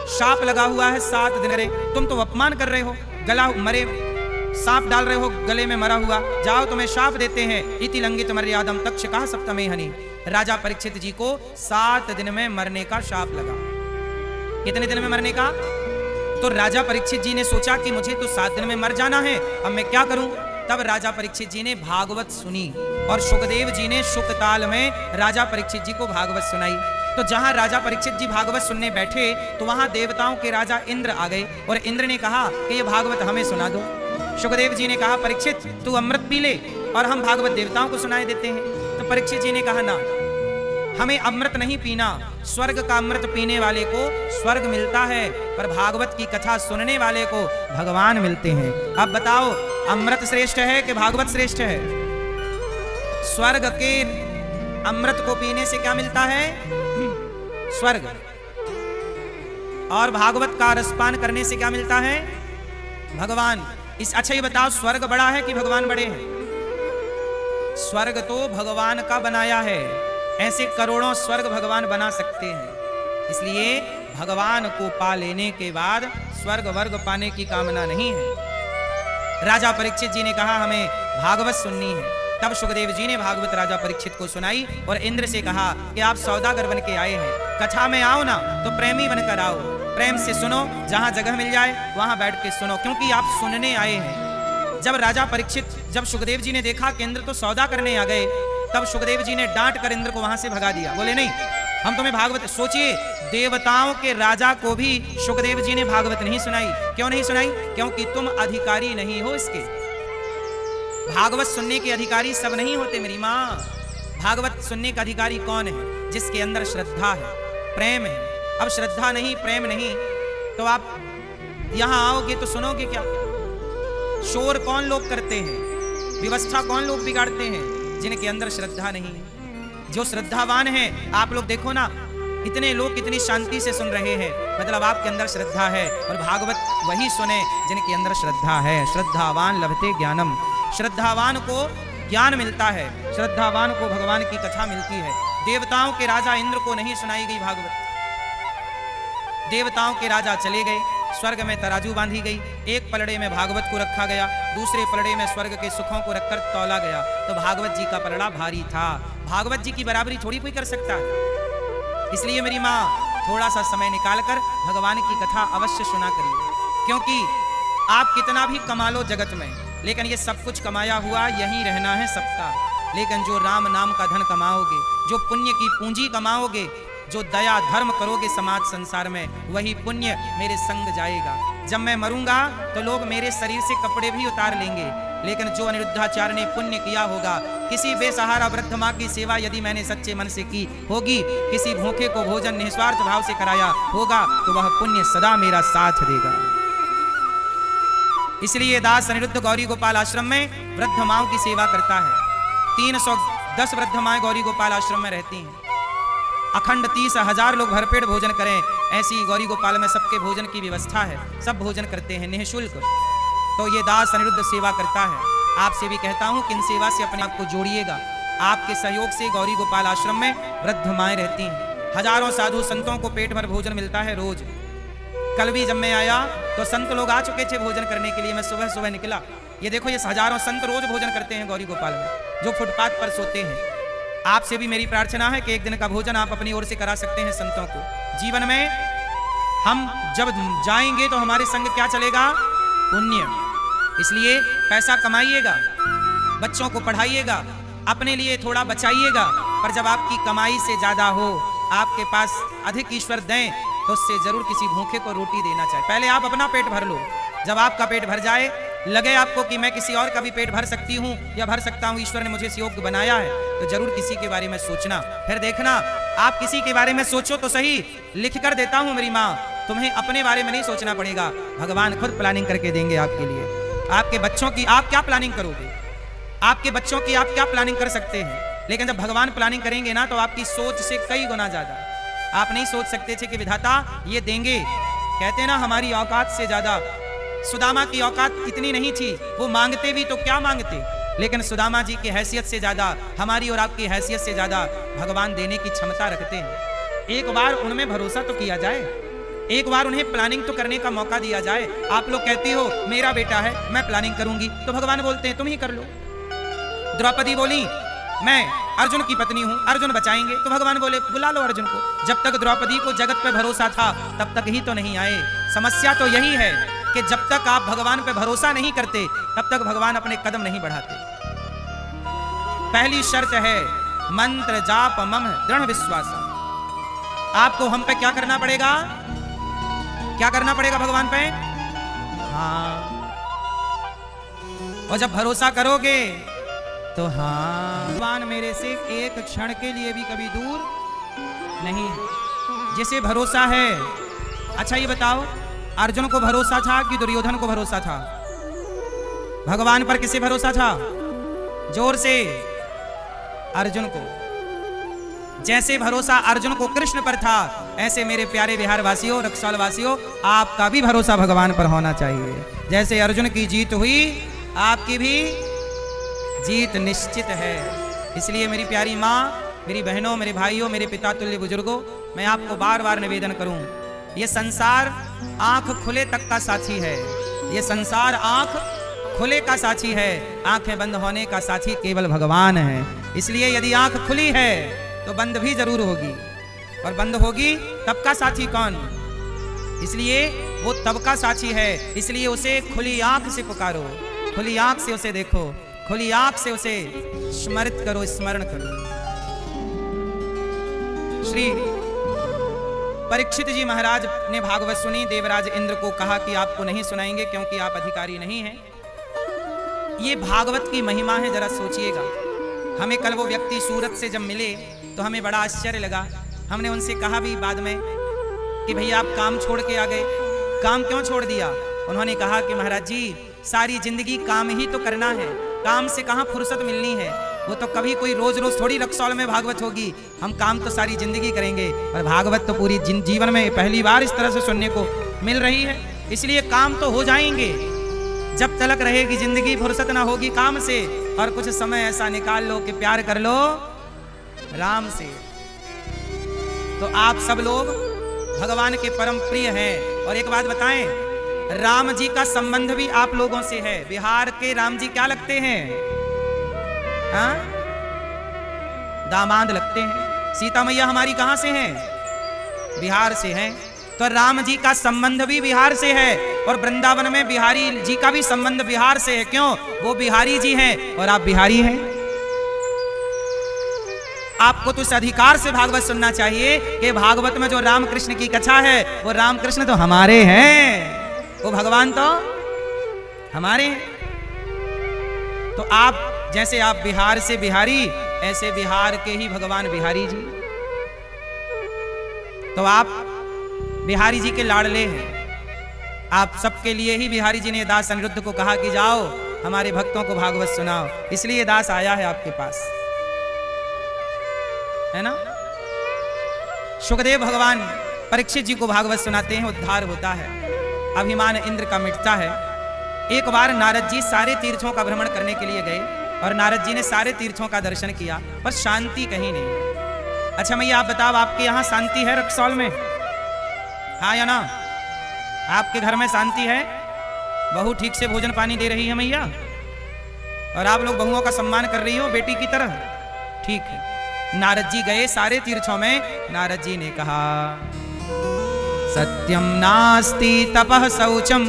A: शाप लगा हुआ है 7 दिन। अरे तुम तो अपमान कर रहे हो, गला मरे सांप डाल रहे हो गले में मरा हुआ, जाओ तुम्हें शाप देते हैं। इति लंघित मर्यादम तक्षकः सप्तमे हनि। राजा परीक्षित जी को 7 दिन में मरने का शाप लगा। कितने दिन में मरने का? तो राजा परीक्षित जी ने सोचा कि मुझे तो 7 दिन में मर जाना है, अब मैं क्या करूं? तब राजा परीक्षित जी ने भागवत सुनी और सुखदेव जी ने शुकताल में राजा परीक्षित जी को भागवत सुनाई। तो जहां राजा परीक्षित जी भागवत सुनने बैठे तो वहां देवताओं के राजा इंद्र आ गए और इंद्र ने कहा कि ये भागवत हमें सुना दो। सुखदेव जी ने कहा परीक्षित तू अमृत पी ले और हम भागवत देवताओं को सुनाए देते हैं। तो परीक्षित जी ने कहा ना, हमें अमृत नहीं पीना, स्वर्ग का अमृत पीने वाले को स्वर्ग मिलता है, पर भागवत की कथा सुनने वाले को भगवान मिलते हैं। अब बताओ अमृत श्रेष्ठ है कि भागवत श्रेष्ठ है? स्वर्ग के अमृत को पीने से क्या मिलता है? स्वर्ग। और भागवत का रसपान करने से क्या मिलता है? भगवान। अच्छा ये बताओ, स्वर्ग बड़ा है कि भगवान बड़े हैं? स्वर्ग तो भगवान का बनाया है, ऐसे करोड़ों स्वर्ग भगवान बना सकते हैं। इसलिए भगवान को पा लेने के बाद स्वर्ग वर्ग पाने की कामना नहीं है। राजा परीक्षित जी ने कहा हमें भागवत सुननी है। तब सुखदेव जी ने भागवत राजा परीक्षित को सुनाई और इंद्र से कहा कि आप सौदागर बन के आए हैं, कथा में आओ ना तो प्रेमी बनकर आओ, प्रेम से सुनो, जहां जगह मिल जाए वहां बैठ के सुनो, क्योंकि आप सुनने आए हैं। जब राजा परीक्षित, जब सुखदेव जी ने देखा कि इंद्र तो सौदा करने आ गए, तब सुखदेव जी ने डांट कर इंद्र को वहां से भगा दिया। बोले नहीं, हम तुम्हें भागवत। सोचिए, देवताओं के राजा को भी सुखदेव जी ने भागवत नहीं सुनाई। क्यों नहीं सुनाई? क्योंकि तुम अधिकारी नहीं हो इसके। भागवत सुनने के अधिकारी सब नहीं होते मेरी माँ। भागवत सुनने का अधिकारी कौन है? जिसके अंदर श्रद्धा है, प्रेम है। अब श्रद्धा नहीं, प्रेम नहीं, तो आप यहां आओगे तो सुनोगे क्या? शोर कौन लोग करते हैं, व्यवस्था कौन लोग बिगाड़ते हैं? जिनके अंदर श्रद्धा नहीं है। जो श्रद्धावान है, आप लोग देखो ना, इतने लोग कितनी शांति से सुन रहे हैं, मतलब आपके अंदर श्रद्धा है। और भागवत वही सुने जिनके अंदर श्रद्धा है। श्रद्धावान लभते ज्ञानम। श्रद्धावान को ज्ञान मिलता है, श्रद्धावान को भगवान की कथा मिलती है। देवताओं के राजा इंद्र को नहीं सुनाई गई भागवत। देवताओं के राजा चले गए, स्वर्ग में तराजू बांधी गई, एक पलड़े में भागवत को रखा गया, दूसरे पलड़े में स्वर्ग के सुखों को रखकर तौला गया। तो भागवत जी का पलड़ा भारी था। भागवत जी की बराबरी थोड़ी कोई कर सकता है। इसलिए मेरी माँ थोड़ा सा समय निकालकर भगवान की कथा अवश्य सुना करिए, क्योंकि आप कितना भी कमा लो जगत में, लेकिन ये सब कुछ कमाया हुआ यहीं रहना है सबका। लेकिन जो राम नाम का धन कमाओगे, जो पुण्य की पूंजी कमाओगे, जो दया धर्म करोगे समाज संसार में, वही पुण्य मेरे संग जाएगा। जब मैं मरूंगा तो लोग मेरे शरीर से कपड़े भी उतार लेंगे, लेकिन जो अनिरुद्धाचार्य ने पुण्य किया होगा, किसी बेसहारा वृद्ध माँ की सेवा यदि मैंने सच्चे मन से की होगी, किसी भूखे को भोजन निस्वार्थ भाव से कराया होगा, तो वह पुण्य सदा मेरा साथ देगा। इसलिए दास अनिरुद्ध गौरी गोपाल आश्रम में वृद्ध माओं की सेवा करता है। 310 वृद्ध माएं गौरी गोपाल आश्रम में रहती हैं। अखंड 30,000 लोग भरपेट भोजन करें, ऐसी गौरी गोपाल में सबके भोजन की व्यवस्था है, सब भोजन करते हैं निःशुल्क। तो ये दास अनिरुद्ध सेवा करता है। आपसे भी कहता हूं कि इन सेवा से अपने आप को जोड़िएगा। आपके सहयोग से गौरी गोपाल आश्रम में वृद्ध माएं रहती हैं। हजारों साधु संतों को पेट भर भोजन मिलता है रोज। कल भी जब मैं आया तो संत लोग आ चुके थे भोजन करने के लिए। मैं सुबह सुबह निकला, ये देखो ये हजारों संत रोज भोजन करते हैं गौरी गोपाल में, जो फुटपाथ पर सोते हैं। आपसे भी मेरी प्रार्थना है कि एक दिन का भोजन आप अपनी ओर से करा सकते हैं संतों को। जीवन में हम जब जाएंगे तो हमारे संग क्या चलेगा? पुण्य। इसलिए पैसा कमाइएगा, बच्चों को पढ़ाइएगा, अपने लिए थोड़ा बचाइएगा, पर जब आपकी कमाई से ज्यादा हो, आपके पास अधिक ईश्वर दें, तो उससे जरूर किसी भूखे को रोटी देना चाहिए। पहले आप अपना पेट भर लो, जब आपका पेट भर जाए, लगे आपको कि मैं किसी और का भी पेट भर सकती हूँ या भर सकता हूँ, ईश्वर ने मुझे इस योग्य बनाया है, तो जरूर किसी के बारे में सोचना। फिर देखना, आप किसी के बारे में सोचो तो सही, लिख कर देता हूँ मेरी माँ, तुम्हें अपने बारे में नहीं सोचना पड़ेगा, भगवान खुद प्लानिंग करके देंगे आपके लिए। आपके बच्चों की आप क्या प्लानिंग करोगे? आपके बच्चों की आप क्या प्लानिंग कर सकते हैं? लेकिन जब भगवान प्लानिंग करेंगे ना, तो आपकी सोच से कई गुना ज्यादा। आप नहीं सोच सकते थे कि विधाता ये देंगे। कहते ना, हमारी औकात से ज्यादा सुदामा की औकात इतनी नहीं थी, वो मांगते भी तो क्या मांगते, लेकिन सुदामा जी की हैसियत से ज्यादा, हमारी और आपकी हैसियत से ज्यादा भगवान देने की क्षमता रखते हैं। एक बार उनमें भरोसा तो किया जाए, एक बार उन्हें प्लानिंग तो करने का मौका दिया जाए। आप लोग कहती हो मेरा बेटा है, मैं प्लानिंग करूंगी, तो भगवान बोलते हैं तुम ही कर लो। द्रौपदी बोली मैं अर्जुन की पत्नी हूं, अर्जुन बचाएंगे, तो भगवान बोले बुला लो अर्जुन को। जब तक द्रौपदी को जगत पे भरोसा था, तब तक ही तो नहीं आए। समस्या तो यही है कि जब तक आप भगवान पे भरोसा नहीं करते, तब तक भगवान अपने कदम नहीं बढ़ाते। पहली शर्त है मंत्र जाप मम दृढ़ विश्वास। आपको हम पे क्या करना पड़ेगा? क्या करना पड़ेगा भगवान पे? हाँ। और जब भरोसा करोगे तो हाँ, भगवान मेरे से एक क्षण के लिए भी कभी दूर नहीं। जिसे भरोसा है, अच्छा ये बताओ, अर्जुन को भरोसा था कि दुर्योधन को भरोसा था? भगवान पर किसे भरोसा था? जोर से, अर्जुन को। जैसे भरोसा अर्जुन को कृष्ण पर था, ऐसे मेरे प्यारे बिहार वासियों, रक्सौल वासियों, आपका भी भरोसा भगवान पर होना चाहिए। जैसे अर्जुन की जीत हुई, आपकी भी जीत निश्चित है। इसलिए मेरी प्यारी माँ, मेरी बहनों, मेरे भाइयों, मेरे पिता तुल्य बुजुर्गों, मैं आपको बार बार निवेदन करूं, ये संसार आंख खुले तक का साथी है। ये संसार आंख खुले का साथी है, आंखें बंद होने का साथी केवल भगवान है। इसलिए यदि आंख खुली है तो बंद भी जरूर होगी, और बंद होगी तब का साथी कौन? इसलिए वो तब का साथी है। इसलिए उसे खुली आंख से पुकारो, खुली आंख से उसे देखो, खुली आंख से उसे स्मरित करो, स्मरण करो। श्री परीक्षित जी महाराज ने भागवत सुनी। देवराज इंद्र को कहा कि आपको नहीं सुनाएंगे क्योंकि आप अधिकारी नहीं हैं। ये भागवत की महिमा है, जरा सोचिएगा। हमें कल वो व्यक्ति सूरत से जब मिले तो हमें बड़ा आश्चर्य लगा। हमने उनसे कहा भी बाद में कि भैया आप काम छोड़ के आ गए, काम क्यों छोड़ दिया? उन्होंने कहा कि महाराज जी, सारी जिंदगी काम ही तो करना है, काम से कहाँ फुर्सत मिलनी है। वो तो कभी कोई रोज रोज थोड़ी रक्सौल में भागवत होगी, हम काम तो सारी जिंदगी करेंगे, पर भागवत तो पूरी जीवन में पहली बार इस तरह से सुनने को मिल रही है। इसलिए काम तो हो जाएंगे, जब तलक रहेगी जिंदगी फुर्सत ना होगी काम से। और कुछ समय ऐसा निकाल लो कि प्यार कर लो राम से। तो आप सब लोग भगवान के परम प्रिय हैं। और एक बात बताएं, राम जी का संबंध भी आप लोगों से है। बिहार के राम जी क्या लगते हैं? हाँ, दामाद लगते हैं। सीता मैया हमारी कहां से हैं? बिहार से हैं, तो राम जी का संबंध भी बिहार से है और वृंदावन में बिहारी जी का भी संबंध बिहार से है। क्यों? वो बिहारी जी हैं और आप बिहारी हैं। आपको तो इस अधिकार से भागवत सुनना चाहिए कि भागवत में जो रामकृष्ण की कथा है वो रामकृष्ण तो हमारे हैं, वो भगवान तो हमारे हैं। तो आप जैसे आप बिहार से बिहारी, ऐसे बिहार के ही भगवान बिहारी जी। तो आप बिहारी जी के लाडले हैं। आप सबके लिए ही बिहारी जी ने दास अनिरुद्ध को कहा कि जाओ हमारे भक्तों को भागवत सुनाओ, इसलिए दास आया है आपके पास, है ना। सुखदेव भगवान परीक्षित जी को भागवत सुनाते हैं, उद्धार होता है, अभिमान इंद्र का मिटता है। एक बार नारद जी सारे तीर्थों का भ्रमण करने के लिए गए और नारद जी ने सारे तीर्थों का दर्शन किया, पर शांति कहीं नहीं। अच्छा मैया आप बताओ, आपके यहाँ शांति है रक्सौल में? हाँ या ना? आपके घर में शांति है? बहू ठीक से भोजन पानी दे रही है मैया? और आप लोग बहुओं का सम्मान कर रही हो बेटी की तरह? ठीक है। नारद जी गए सारे तीर्थों में। नारद जी ने कहा सत्यम नास्ति तपः शौचम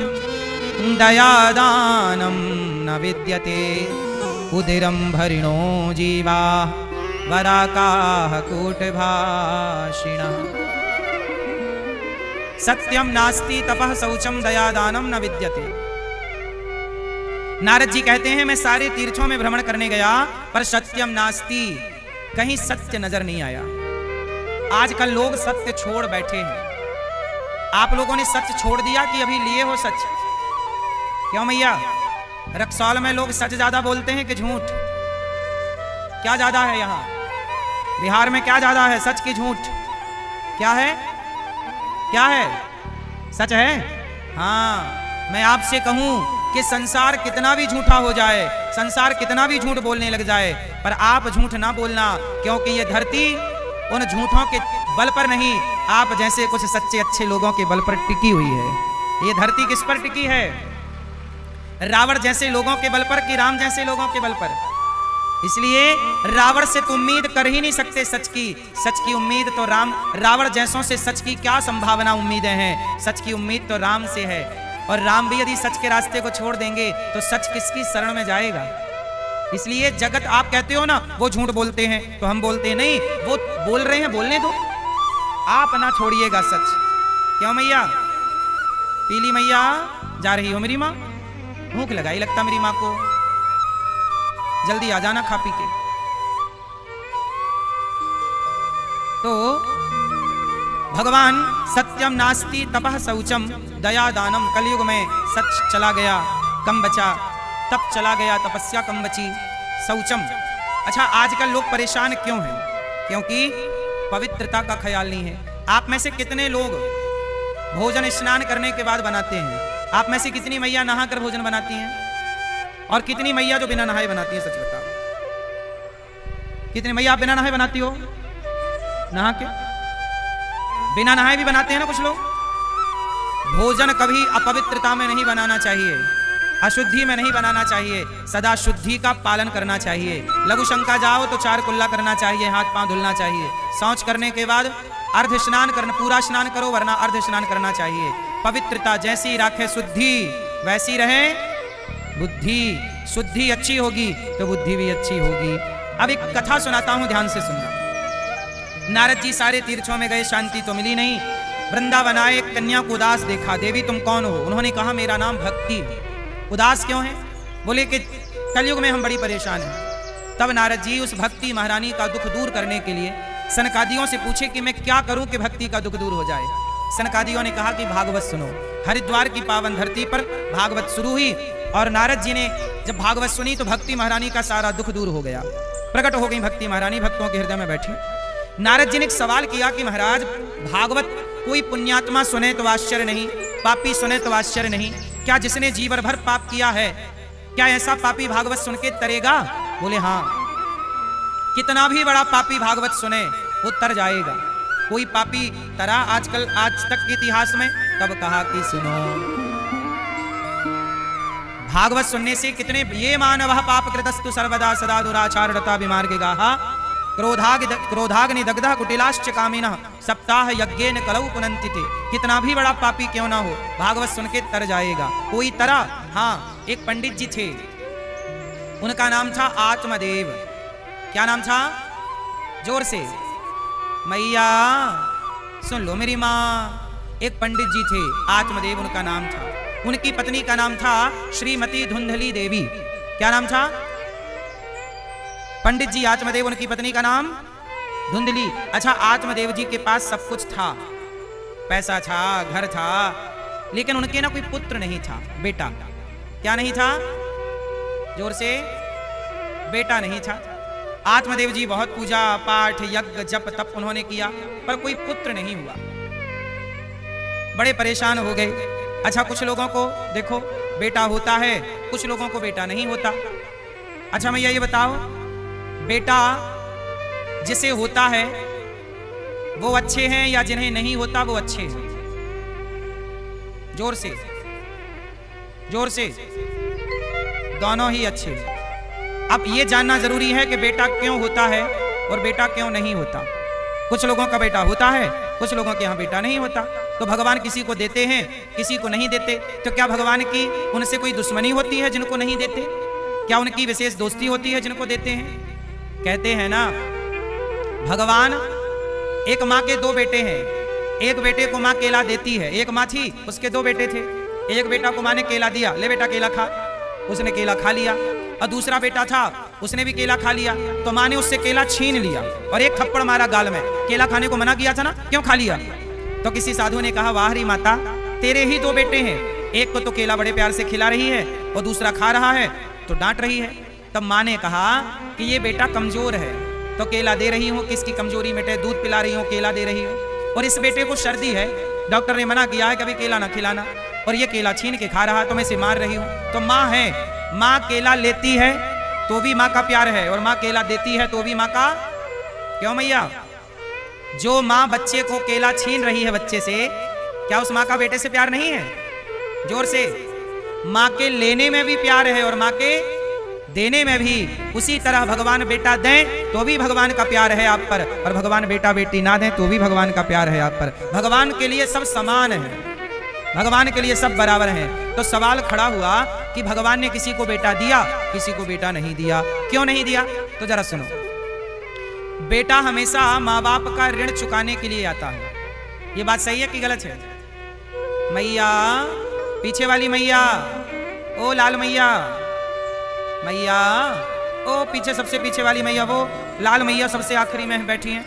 A: दयादानम न विद्यते उदिरम भरिणो जीवा वराकाः कूटभाषिणः। सत्यम नास्ति तपः शौचम दयादानम न विद्यते। नारद जी कहते हैं मैं सारे तीर्थों में भ्रमण करने गया पर सत्यम नास्ति, कहीं सत्य नजर नहीं आया। आजकल लोग सत्य छोड़ बैठे हैं। आप लोगों ने सच छोड़ दिया कि अभी लिए हो सच? क्यों मैया? रक्सौल में लोग सच ज्यादा बोलते हैं कि झूठ? क्या ज्यादा है यहाँ बिहार में? क्या ज्यादा है, सच की झूठ? क्या है? क्या है? सच है। हाँ, मैं आपसे कहूं कि संसार कितना भी झूठा हो जाए, संसार कितना भी झूठ बोलने लग जाए, पर आप झूठ ना बोलना, क्योंकि ये धरती उन झूठों के बल पर नहीं, आप जैसे कुछ सच्चे अच्छे लोगों के बल पर टिकी हुई है। ये धरती किस पर टिकी है? रावण जैसे लोगों के बल पर कि राम जैसे लोगों के बल पर? इसलिए रावण से तो उम्मीद कर ही नहीं सकते सच की। सच की उम्मीद तो रावण जैसों से सच की क्या संभावना उम्मीदें हैं? सच की उम्मीद तो राम से है। और राम भी यदि सच के रास्ते को छोड़ देंगे तो सच किसकी शरण में जाएगा? इसलिए जगत, आप कहते हो ना वो झूठ बोलते हैं तो हम बोलते नहीं, वो बोल रहे हैं, बोलने दो, आप ना छोड़िएगा सच। क्यों मैया? पीली मैया जा रही हो मेरी माँ? भूख लगाई लगता मेरी माँ को, जल्दी आ जाना खा पी के। तो भगवान सत्यम नास्ति तपः शौचम दयादानम, कलयुग में सच चला गया, कम बचा, तप चला गया, तपस्या कम बची, शौचम। अच्छा आजकल लोग परेशान क्यों हैं? क्योंकि पवित्रता का ख्याल नहीं है। आप में से कितने लोग भोजन स्नान करने के बाद बनाते हैं? आप में से कितनी मैया नहा कर भोजन बनाती हैं? और कितनी मैया जो बिना नहाए बनाती है? सच बताओ, कितनी मैया आप बिना नहाए बनाती हो? नहा के? बिना नहाए भी बनाते हैं ना कुछ लोग। भोजन कभी अपवित्रता में नहीं बनाना चाहिए, अशुद्धि में नहीं बनाना चाहिए, सदा शुद्धि का पालन करना चाहिए। लघु शंका जाओ तो 4 कुल्ला करना चाहिए, हाथ पांव धुलना चाहिए। शौच करने के बाद अर्ध स्नान करना, पूरा स्नान करो वरना अर्ध स्नान करना चाहिए। पवित्रता जैसी राखे शुद्धि वैसी रहे बुद्धि। शुद्धि अच्छी होगी तो बुद्धि भी अच्छी होगी। अब एक कथा सुनाता हूं, ध्यान से सुनना। नारद जी सारे तीर्थों में गए, शांति तो मिली नहीं। वृंदावन आए, एक कन्या को उदास देखा। देवी तुम कौन हो? उन्होंने कहा मेरा नाम भक्ति है। उदास क्यों है? बोले कि कलयुग में हम बड़ी परेशान हैं। तब नारद जी उस भक्ति महारानी का दुख दूर करने के लिए सनकादियों से पूछे कि मैं क्या करूं कि भक्ति का दुख दूर हो जाए। सनकादियों ने कहा कि भागवत सुनो। हरिद्वार की पावन धरती पर भागवत शुरू हुई और नारद जी ने जब भागवत सुनी तो भक्ति महारानी का सारा दुख दूर हो गया। प्रकट हो गई भक्ति महारानी, भक्तों के हृदय में बैठी। नारद जी ने एक सवाल किया कि महाराज भागवत कोई पुण्यात्मा सुने तो आश्चर्य नहीं, पापी सुने तो आश्चर्य नहीं, क्या जिसने जीवन भर पाप किया है क्या ऐसा पापी भागवत सुन के तरेगा? बोले हाँ, कितना भी बड़ा पापी भागवत सुने वो तर जाएगा। कोई पापी तरा आजकल आज तक के इतिहास में? तब कहा कि सुनो, भागवत सुनने से कितने ये मानव पाप कृतस्तु सर्वदा सदा दुराचारता विमार्ग गाहा। क्रोधाग्नि दग्धः कुटिलाश्च कामिनः सप्ताह यज्ञेन कलौ पुनन्ति थे। कितना भी बड़ा पापी क्यों ना हो, भागवत सुन के तर जाएगा कोई तरह। हाँ, एक पंडित जी थे, उनका नाम था आत्मदेव। क्या नाम था? जोर से मैया सुन लो मेरी माँ। एक पंडित जी थे, आत्मदेव उनका नाम था। उनकी पत्नी का नाम था श्रीमती धुंधली देवी। क्या नाम था? पंडित जी आत्मदेव, उनकी पत्नी का नाम धुंधली। अच्छा, आत्मदेव जी के पास सब कुछ था, पैसा था, घर था, लेकिन उनके ना कोई पुत्र नहीं था, बेटा। क्या नहीं था? जोर से, बेटा नहीं था। आत्मदेव जी बहुत पूजा पाठ यज्ञ जप तप उन्होंने किया, पर कोई पुत्र नहीं हुआ। बड़े परेशान हो गए। अच्छा, कुछ लोगों को देखो बेटा होता है, कुछ लोगों को बेटा नहीं होता। अच्छा भैया ये बताओ, बेटा जिसे होता है वो अच्छे हैं या जिन्हें नहीं होता वो अच्छे हैं? जोर से, जोर से। दोनों ही अच्छे हैं। अब ये जानना जरूरी है कि बेटा क्यों होता है और बेटा क्यों नहीं होता। कुछ लोगों का बेटा होता है, कुछ लोगों के यहाँ बेटा नहीं होता। तो भगवान किसी को देते हैं, किसी को नहीं देते। तो क्या भगवान की उनसे कोई दुश्मनी होती है जिनको नहीं देते? क्या उनकी विशेष दोस्ती होती है जिनको देते हैं? कहते हैं ना, भगवान, एक माँ के दो बेटे हैं। एक बेटे को माँ केला देती है, एक माँ थी उसके दो बेटे थे। एक बेटा को माँ ने केला दिया, ले बेटा केला खा, उसने केला खा लिया। और दूसरा बेटा था, उसने भी केला खा लिया, तो माँ ने उससे केला छीन लिया और एक थप्पड़ मारा गाल में। केला खाने को मना किया था ना, क्यों खा लिया? तो किसी साधु ने कहा, वाह री माता, तेरे ही दो बेटे हैं, एक को तो केला बड़े प्यार से खिला रही है और दूसरा खा रहा है तो डांट रही है। तब माँ ने कहा कि ये बेटा कमजोर है तो केला दे रही हूँ, किसकी कमजोरी मिटे, दूध पिला रही हूँ, केला दे रही हूँ। और इस बेटे को सर्दी है, डॉक्टर ने मना किया है कभी केला ना खिलाना, और ये केला छीन के खा रहा तो मैं इसे मार रही हूँ। तो माँ है, माँ केला लेती है तो भी माँ का प्यार है, और माँ केला देती है तो भी माँ का। क्यों मैया? जो माँ बच्चे को केला छीन रही है बच्चे से, क्या उस माँ का बेटे से प्यार नहीं है? जोर से। माँ के लेने में भी प्यार है और माँ के देने में भी। उसी तरह भगवान बेटा दें तो भी भगवान का प्यार है आप पर, और भगवान बेटा बेटी ना दें तो भी भगवान का प्यार है आप पर। भगवान के लिए सब समान है, भगवान के लिए सब बराबर हैं। तो सवाल खड़ा हुआ कि भगवान ने किसी को बेटा दिया, किसी को बेटा नहीं दिया। क्यों नहीं दिया? तो जरा सुनो। बेटा हमेशा माँ बाप का ऋण चुकाने के लिए आता है। ये बात सही है कि गलत है? मैया, पीछे वाली मैया, ओ लाल मैया, मैया, ओ पीछे सबसे पीछे वाली मैया, वो लाल मैया सबसे आखिरी में बैठी हैं।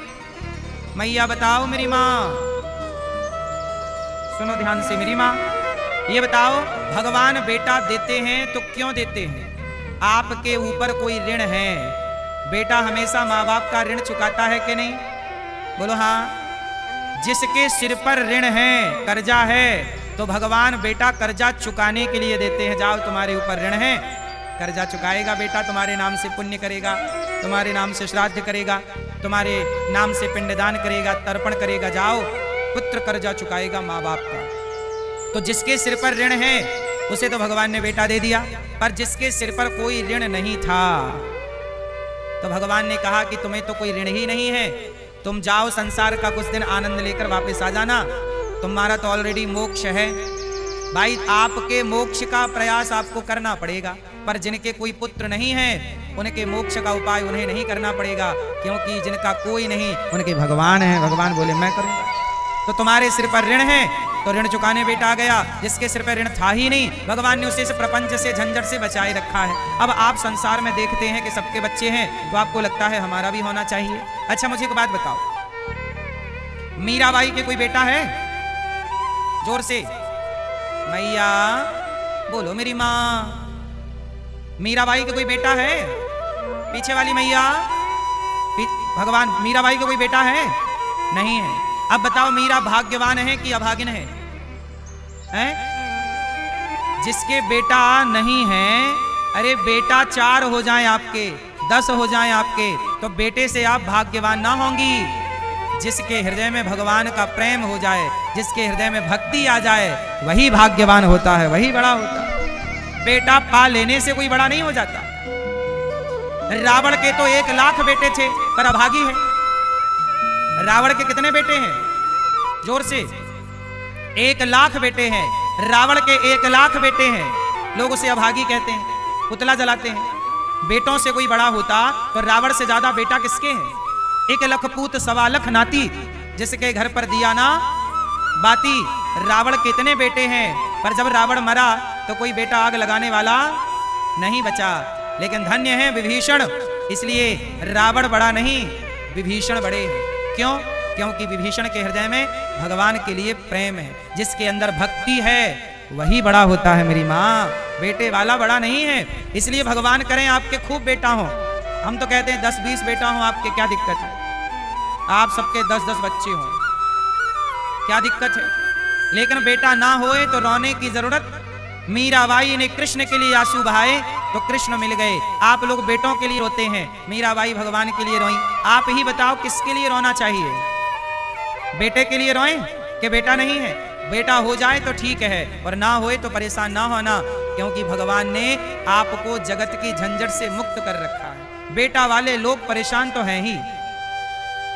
A: मैया बताओ मेरी माँ, सुनो ध्यान से मेरी माँ, ये बताओ, भगवान बेटा देते हैं तो क्यों देते हैं? आपके ऊपर कोई ऋण है? बेटा हमेशा माँ बाप का ऋण चुकाता है कि नहीं? बोलो हाँ। जिसके सिर पर ऋण है, कर्जा है, तो भगवान बेटा कर्जा चुकाने के लिए देते हैं। जाओ, तुम्हारे ऊपर ऋण है, कर्जा चुकाएगा बेटा, तुम्हारे नाम से पुण्य करेगा, तुम्हारे नाम से श्राद्ध करेगा, तुम्हारे नाम से पिंडदान करेगा, तर्पण करेगा। जाओ, पुत्र कर्जा चुकाएगा माँ बाप का। तो जिसके सिर पर ऋण है उसे तो भगवान ने बेटा दे दिया, पर जिसके सिर पर कोई ऋण नहीं था तो भगवान ने कहा कि तुम्हें तो कोई ऋण ही नहीं है, तुम जाओ संसार का कुछ दिन आनंद लेकर वापस आ जाना, तुम्हारा तो ऑलरेडी मोक्ष है। भाई, आपके मोक्ष का प्रयास आपको करना पड़ेगा, पर जिनके कोई पुत्र नहीं है उनके मोक्ष का उपाय उन्हें नहीं करना पड़ेगा, क्योंकि जिनका कोई नहीं उनके भगवान है। भगवान बोले मैं करूंगा। तो तुम्हारे सिर पर ऋण है तो ऋण चुकाने बेटा आ गया, जिसके सिर पर ऋण था ही नहीं भगवान ने उसे प्रपंच से झंझट से बचाए रखा है। अब आप संसार में देखते हैं कि सबके बच्चे हैं, तो आपको लगता है हमारा भी होना चाहिए। अच्छा मुझे एक बात बताओ, मीराबाई के कोई बेटा है? जोर से मैया बोलो मेरी माँ, मीराबाई के कोई बेटा है? पीछे वाली मैया, भगवान मीराबाई का कोई बेटा है? नहीं है। अब बताओ, मीरा भाग्यवान है कि अभागिन है? जिसके बेटा नहीं है, अरे बेटा 4 हो जाएं आपके, 10 हो जाएं आपके, तो बेटे से आप भाग्यवान ना होंगी। जिसके हृदय में भगवान का प्रेम हो जाए, जिसके हृदय में भक्ति आ जाए, वही भाग्यवान होता है, वही बड़ा होता है। बेटा पा लेने से कोई बड़ा नहीं हो जाता। रावण के तो 1 लाख बेटे थे, पर अभागी है। रावण के कितने बेटे हैं? जोर से। 1 लाख बेटे हैं। रावण के 1 लाख बेटे हैं। लोग उसे अभागी कहते हैं, पुतला जलाते हैं। बेटों से कोई बड़ा होता तो रावण से ज्यादा बेटा किसके हैं? 1 लाख पूत 1.25 लाख नाती, जिसके घर पर दिया ना बाती। रावण के इतने बेटे हैं, पर जब रावण मरा तो कोई बेटा आग लगाने वाला नहीं बचा। लेकिन धन्य है विभीषण, इसलिए रावण बड़ा नहीं, विभीषण बड़े हैं। क्यों? क्योंकि विभीषण के हृदय में भगवान के लिए प्रेम है। जिसके अंदर भक्ति है वही बड़ा होता है मेरी माँ, बेटे वाला बड़ा नहीं है। इसलिए भगवान करें आपके खूब बेटा हो। हम तो कहते हैं 10-20 बेटा हो आपके, क्या दिक्कत है? आप सबके 10-10 बच्चे हों, क्या दिक्कत है? लेकिन बेटा ना होए तो रोने की जरूरत। मीराबाई ने कृष्ण के लिए आंसू बहाए तो कृष्ण मिल गए। आप लोग बेटों के लिए रोते हैं, मीराबाई भगवान के लिए रोई। आप ही बताओ किसके लिए रोना चाहिए? बेटे के लिए रोएं कि बेटा नहीं है? बेटा हो जाए तो ठीक है, और ना होए तो परेशान ना होना, क्योंकि भगवान ने आपको जगत की झंझट से मुक्त कर रखा है। बेटा वाले लोग परेशान तो हैं ही।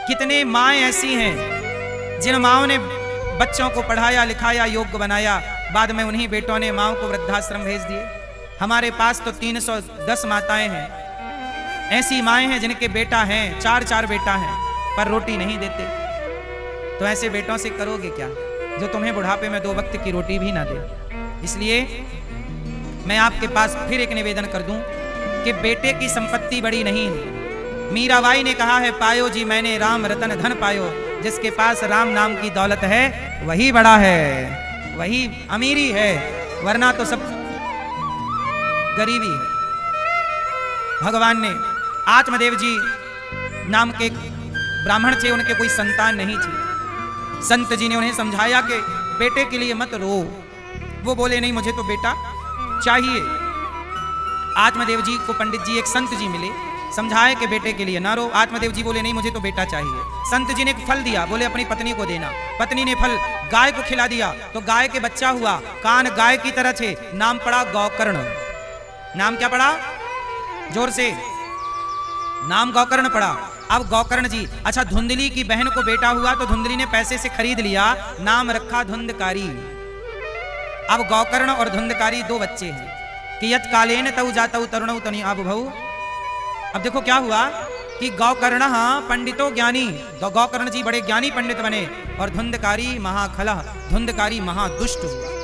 A: कितने माएँ ऐसी हैं जिन माओ ने बच्चों को पढ़ाया लिखाया योग्य बनाया, बाद में उन्हीं बेटों ने माओ को वृद्धाश्रम भेज दिए। हमारे पास तो 310 माताएं हैं। ऐसी माएँ हैं जिनके बेटा हैं, 4-4 बेटा हैं, पर रोटी नहीं देते। तो ऐसे बेटों से करोगे क्या जो तुम्हें बुढ़ापे में 2 वक्त की रोटी भी ना दे? इसलिए मैं आपके पास फिर एक निवेदन कर दूं कि बेटे की संपत्ति बड़ी नहीं है। मीराबाई ने कहा है, पायो जी मैंने राम रतन धन पायो। जिसके पास राम नाम की दौलत है वही बड़ा है, वही अमीरी है, वरना तो सब गरीबी है। भगवान ने आत्मदेव जी नाम के ब्राह्मण थे, उनके कोई संतान नहीं थी। संत जी ने उन्हें समझाया कि बेटे के लिए मत रो। वो बोले नहीं, मुझे तो बेटा चाहिए। आत्मदेव जी को पंडित जी एक संत जी मिले, समझाए कि बेटे के लिए ना रो। आत्मदेव जी बोले नहीं, मुझे तो बेटा चाहिए। संत जी ने एक फल दिया, बोले अपनी पत्नी को देना। पत्नी ने फल गाय को खिला दिया तो गाय के बच्चा हुआ, कान गाय की तरह थे, नाम पड़ा गौकर्ण। नाम क्या पड़ा? जोर से। नाम गौकर्ण पड़ा। अब गौकर्ण जी, अच्छा धुंधली की बहन को बेटा हुआ तो धुंधली ने पैसे से खरीद लिया, नाम रखा धुंधकारी। अब गौकर्ण और धुंधकारी 2 बच्चे हैं। कि यत कालेन तऊ जातऊ तरुणऊ तनि आबु भऊ। अब देखो क्या हुआ कि गौकर्ण पंडितो ज्ञानी, गौकर्ण जी बड़े ज्ञानी पंडित बने, और धुंधकारी महाखला, धुंधकारी महादुष्ट हुआ।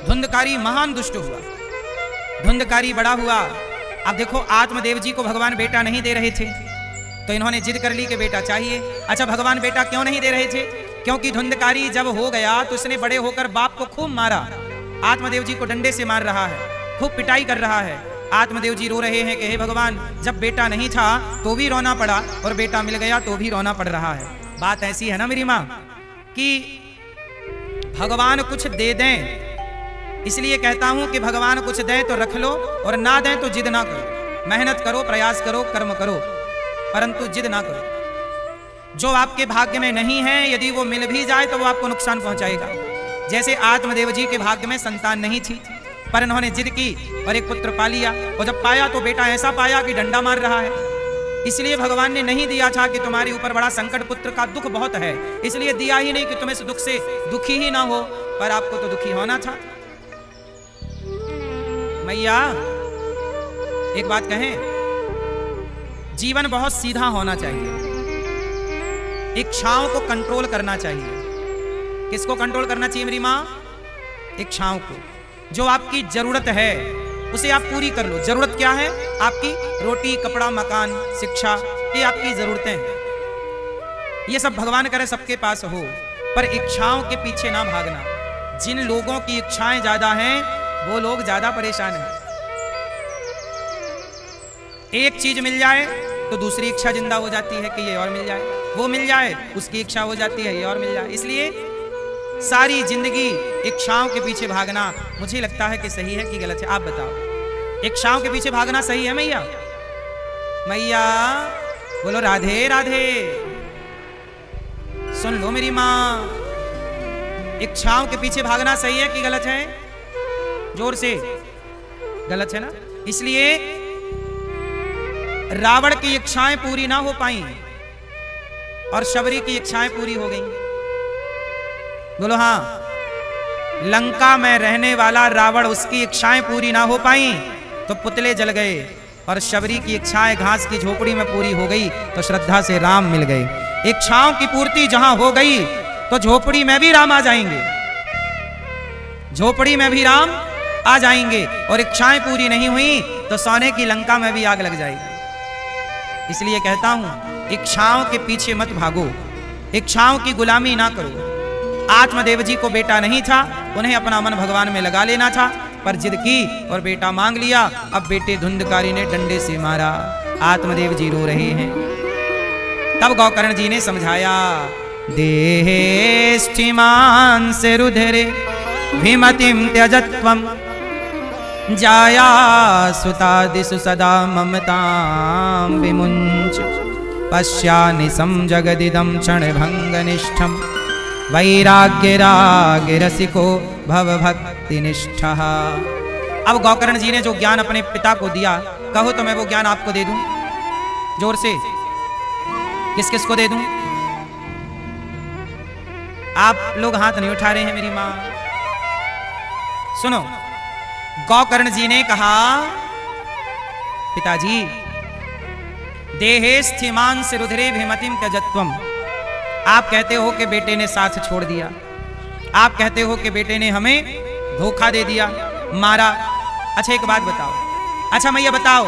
A: धुंधकारी महान दुष्ट हुआ, धुंधकारी बड़ा हुआ। अब देखो आत्मदेव जी को भगवान बेटा नहीं दे रहे थे, तो इन्होंने जिद कर ली कि बेटा चाहिए। अच्छा भगवान बेटा क्यों नहीं दे रहे थे? क्योंकि धुंधकारी जब हो गया तो इसने बड़े होकर बाप को खूब मारा। आत्मदेव जी को डंडे से मार रहा है, खूब पिटाई कर रहा है। आत्मदेव जी रो रहे हैं कि हे भगवान, जब बेटा नहीं था तो भी रोना पड़ा, और बेटा मिल गया तो भी रोना पड़ रहा है। बात ऐसी है ना मेरी माँ कि भगवान कुछ दे दें, इसलिए कहता हूं कि भगवान कुछ दें तो रख लो, और ना दें तो जिद ना करो। मेहनत करो, प्रयास करो, कर्म करो, परंतु जिद ना करो। जो आपके भाग्य में नहीं है, यदि वो मिल भी जाए तो वो आपको नुकसान पहुंचाएगा। जैसे आत्मदेव जी के भाग्य में संतान नहीं थी, पर इन्होंने जिद की और एक पुत्र पा लिया, और जब पाया तो बेटा ऐसा पाया कि डंडा मार रहा है। इसलिए भगवान ने नहीं दिया था कि तुम्हारे ऊपर बड़ा संकट, पुत्र का दुख बहुत है, इसलिए दिया ही नहीं कि तुम इस दुख से दुखी ही ना हो, पर आपको तो दुखी होना था। मैया एक बात कहें, जीवन बहुत सीधा होना चाहिए, इच्छाओं को कंट्रोल करना चाहिए। किसको कंट्रोल करना चाहिए मेरी माँ? इच्छाओं को। जो आपकी जरूरत है उसे आप पूरी कर लो। जरूरत क्या है आपकी? रोटी, कपड़ा, मकान, शिक्षा, ये आपकी जरूरतें हैं। ये सब भगवान करे सबके पास हो, पर इच्छाओं के पीछे ना भागना। जिन लोगों की इच्छाएं ज्यादा हैं वो लोग ज्यादा परेशान हैं। एक चीज मिल जाए तो दूसरी इच्छा जिंदा हो जाती है कि ये और मिल जाए, वो मिल जाए उसकी इच्छा हो जाती है ये और मिल जाए। इसलिए सारी जिंदगी इच्छाओं के पीछे भागना मुझे लगता है कि सही है कि गलत है? आप बताओ। इच्छाओं के पीछे भागना सही है मैया? मैया बोलो राधे राधे। सुन लो मेरी माँ, इच्छाओं के पीछे भागना सही है कि गलत है? जोर से। गलत है ना? इसलिए रावण की इच्छाएं पूरी ना हो पाई और शबरी की इच्छाएं पूरी हो गई। बोलो हाँ। लंका में रहने वाला रावण, उसकी इच्छाएं पूरी ना हो पाई तो पुतले जल गए, और शबरी की इच्छाएं घास की झोपड़ी में पूरी हो गई तो श्रद्धा से राम मिल गए। इच्छाओं की पूर्ति जहां हो गई तो झोपड़ी में भी राम आ जाएंगे, झोपड़ी में भी राम आ जाएंगे, और इच्छाएं पूरी नहीं हुई तो सोने की लंका में भी आग लग जाएगी। इसलिए कहता हूं, इच्छाओं के पीछे मत भागो, इच्छाओं की गुलामी ना करो। आत्मदेव जी को बेटा नहीं था, उन्हें अपना मन भगवान में लगा लेना था, पर जिद की और बेटा मांग लिया। अब बेटे धुंधकारी ने डंडे से मारा, आत्मदेव जी रो रहे हैं। तब गौकर्ण जी ने समझाया, देहे स्थिमान से रुधिरे विमतिम त्यजत्वम जाया सुतादिषु सदा ममतां विमुञ्च पश्यानिशं जगदिदं क्षणभङ्गनिष्ठं वैराग्य रसिको भवभक्तिनिष्ठः। अब गौकर्ण जी ने जो ज्ञान अपने पिता को दिया, कहो तो मैं वो ज्ञान आपको दे दूं, जोर से। किस किस को दे दूं? आप लोग हाथ नहीं उठा रहे हैं मेरी मां। सुनो, गौकर्ण जी ने कहा, पिताजी, देहे स्थिमान से रुधिरे भेमतिम त्यजत्वम। आप कहते हो कि बेटे ने साथ छोड़ दिया, आप कहते हो कि बेटे ने हमें धोखा दे दिया, मारा। अच्छा एक बात बताओ, अच्छा मैया बताओ,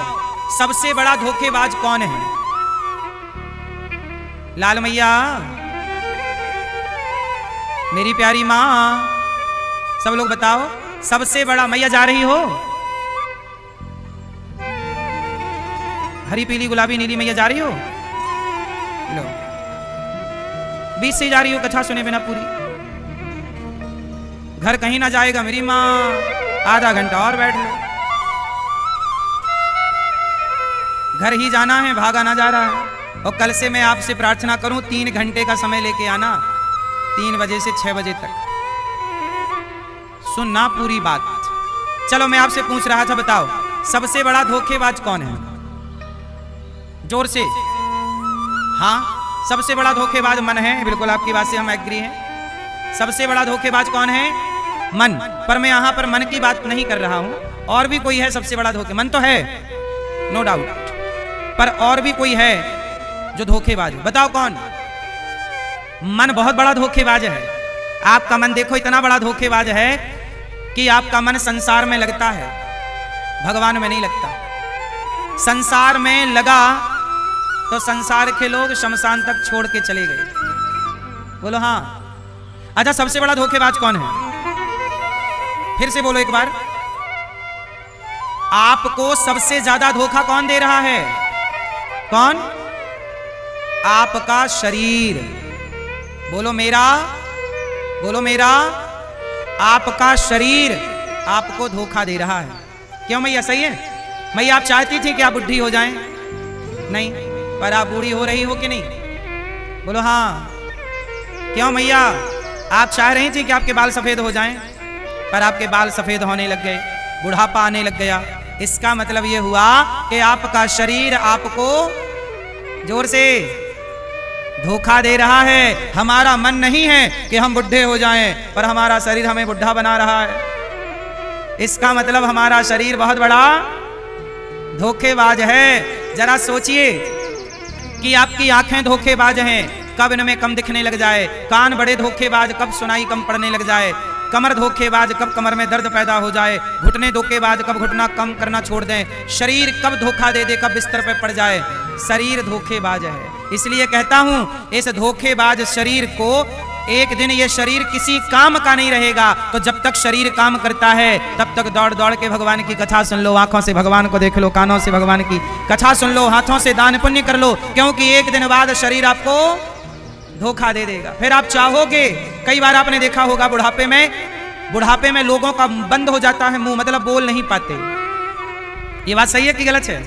A: सबसे बड़ा धोखेबाज कौन है? लाल मैया, मेरी प्यारी मां, सब लोग बताओ, सबसे बड़ा, मैया जा रही हो? हरी पीली गुलाबी नीली मैया जा रही हो? लो, बीच से जा रही हो कथा सुने बिना पूरी। घर कहीं ना जाएगा मेरी मां, आधा घंटा और बैठ लो। घर ही जाना है, भागा ना जा रहा है। और कल से मैं आपसे प्रार्थना करूं, 3 घंटे का समय लेके आना, 3 बजे से 6 बजे तक सुनना पूरी बात। चलो मैं आपसे पूछ रहा था, बताओ सबसे बड़ा धोखेबाज कौन है? जोर से। हाँ, सबसे बड़ा धोखेबाज मन है। बिल्कुल आपकी बात से हम एग्री हैं। सबसे बड़ा धोखेबाज कौन है? मन। पर मैं यहां पर मन की बात नहीं कर रहा हूं, और भी कोई है सबसे बड़ा धोखे? मन तो है, नो डाउट, पर और भी कोई है जो धोखेबाज है? बताओ कौन? मन बहुत बड़ा धोखेबाज है। आपका मन देखो इतना बड़ा धोखेबाज है कि आपका मन संसार में लगता है, भगवान में नहीं लगता। संसार में लगा तो संसार के लोग शमशान तक छोड़ के चले गए। बोलो हाँ। अच्छा, सबसे बड़ा धोखेबाज कौन है? फिर से बोलो एक बार। आपको सबसे ज्यादा धोखा कौन दे रहा है? कौन? आपका शरीर। बोलो मेरा, बोलो मेरा। आपका शरीर आपको धोखा दे रहा है। क्यों मैया? सही है मैया, आप चाहती थी कि आप बुढ़ी हो जाएं? नहीं, पर आप बूढ़ी हो रही हो कि नहीं? बोलो हाँ। क्यों मैया? आप चाह रही थी कि आपके बाल सफेद हो जाएं, पर आपके बाल सफेद होने लग गए, बुढ़ापा आने लग गया। इसका मतलब यह हुआ कि आपका शरीर आपको, जोर से, धोखा दे रहा है। हमारा मन नहीं है कि हम बुढ़े हो जाएं, पर हमारा शरीर हमें बुढ़ा बना रहा है। इसका मतलब हमारा शरीर बहुत बड़ा धोखेबाज है। जरा सोचिए कि आपकी आंखें धोखेबाज हैं, कब इनमें कम दिखने लग जाए। कान बड़े धोखेबाज, कब सुनाई कम पड़ने लग जाए। कमर धोखेबाज, कब कमर में दर्द पैदा हो जाए। घुटने धोखेबाज, कब घुटना कम करना छोड़ दें। शरीर कब धोखा दे दे, कब बिस्तर पे पड़ जाए। शरीर धोखेबाज है। इसलिए कहता हूं, इस धोखेबाज शरीर को एक दिन ये शरीर किसी काम का नहीं रहेगा। तो जब तक शरीर काम करता है तब तक दौड़ दौड़ के भगवान की कथा सुन लो, आंखों से भगवान को देख लो, कानों से भगवान की कथा सुन लो, हाथों से दान पुण्य कर लो, क्योंकि एक दिन बाद शरीर आपको धोखा दे देगा। फिर आप चाहोगे, कई बार आपने देखा होगा बुढ़ापे में लोगों का बंद हो जाता है मुंह, मतलब बोल नहीं पाते। ये बात सही है कि गलत है?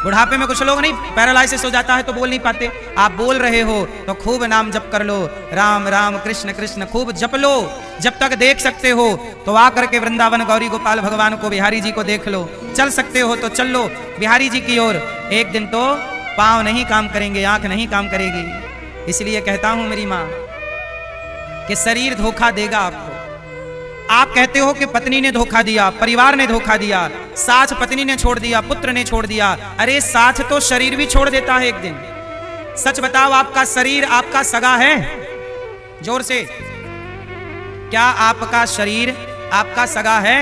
A: बुढ़ापे में कुछ लोग नहीं पैरालाइसिस हो जाता है तो बोल नहीं पाते, आप बोल रहे हो तो खूब नाम जप कर लो, राम राम कृष्ण कृष्ण खूब जप लो। जब तक देख सकते हो तो आकर के वृंदावन गौरी गोपाल भगवान को, बिहारी जी को देख लो। चल सकते हो तो चल लो बिहारी जी की ओर। एक दिन तो पांव नहीं काम करेंगे, आंख नहीं काम करेगी। इसलिए कहता हूं मेरी मां कि शरीर धोखा देगा आपको। आप कहते हो कि पत्नी ने धोखा दिया, परिवार ने धोखा दिया, साथ पत्नी ने छोड़ दिया, पुत्र ने छोड़ दिया। अरे साथ तो शरीर भी छोड़ देता है एक दिन। सच बताओ, आपका शरीर आपका सगा है? जोर से, क्या आपका शरीर आपका सगा है?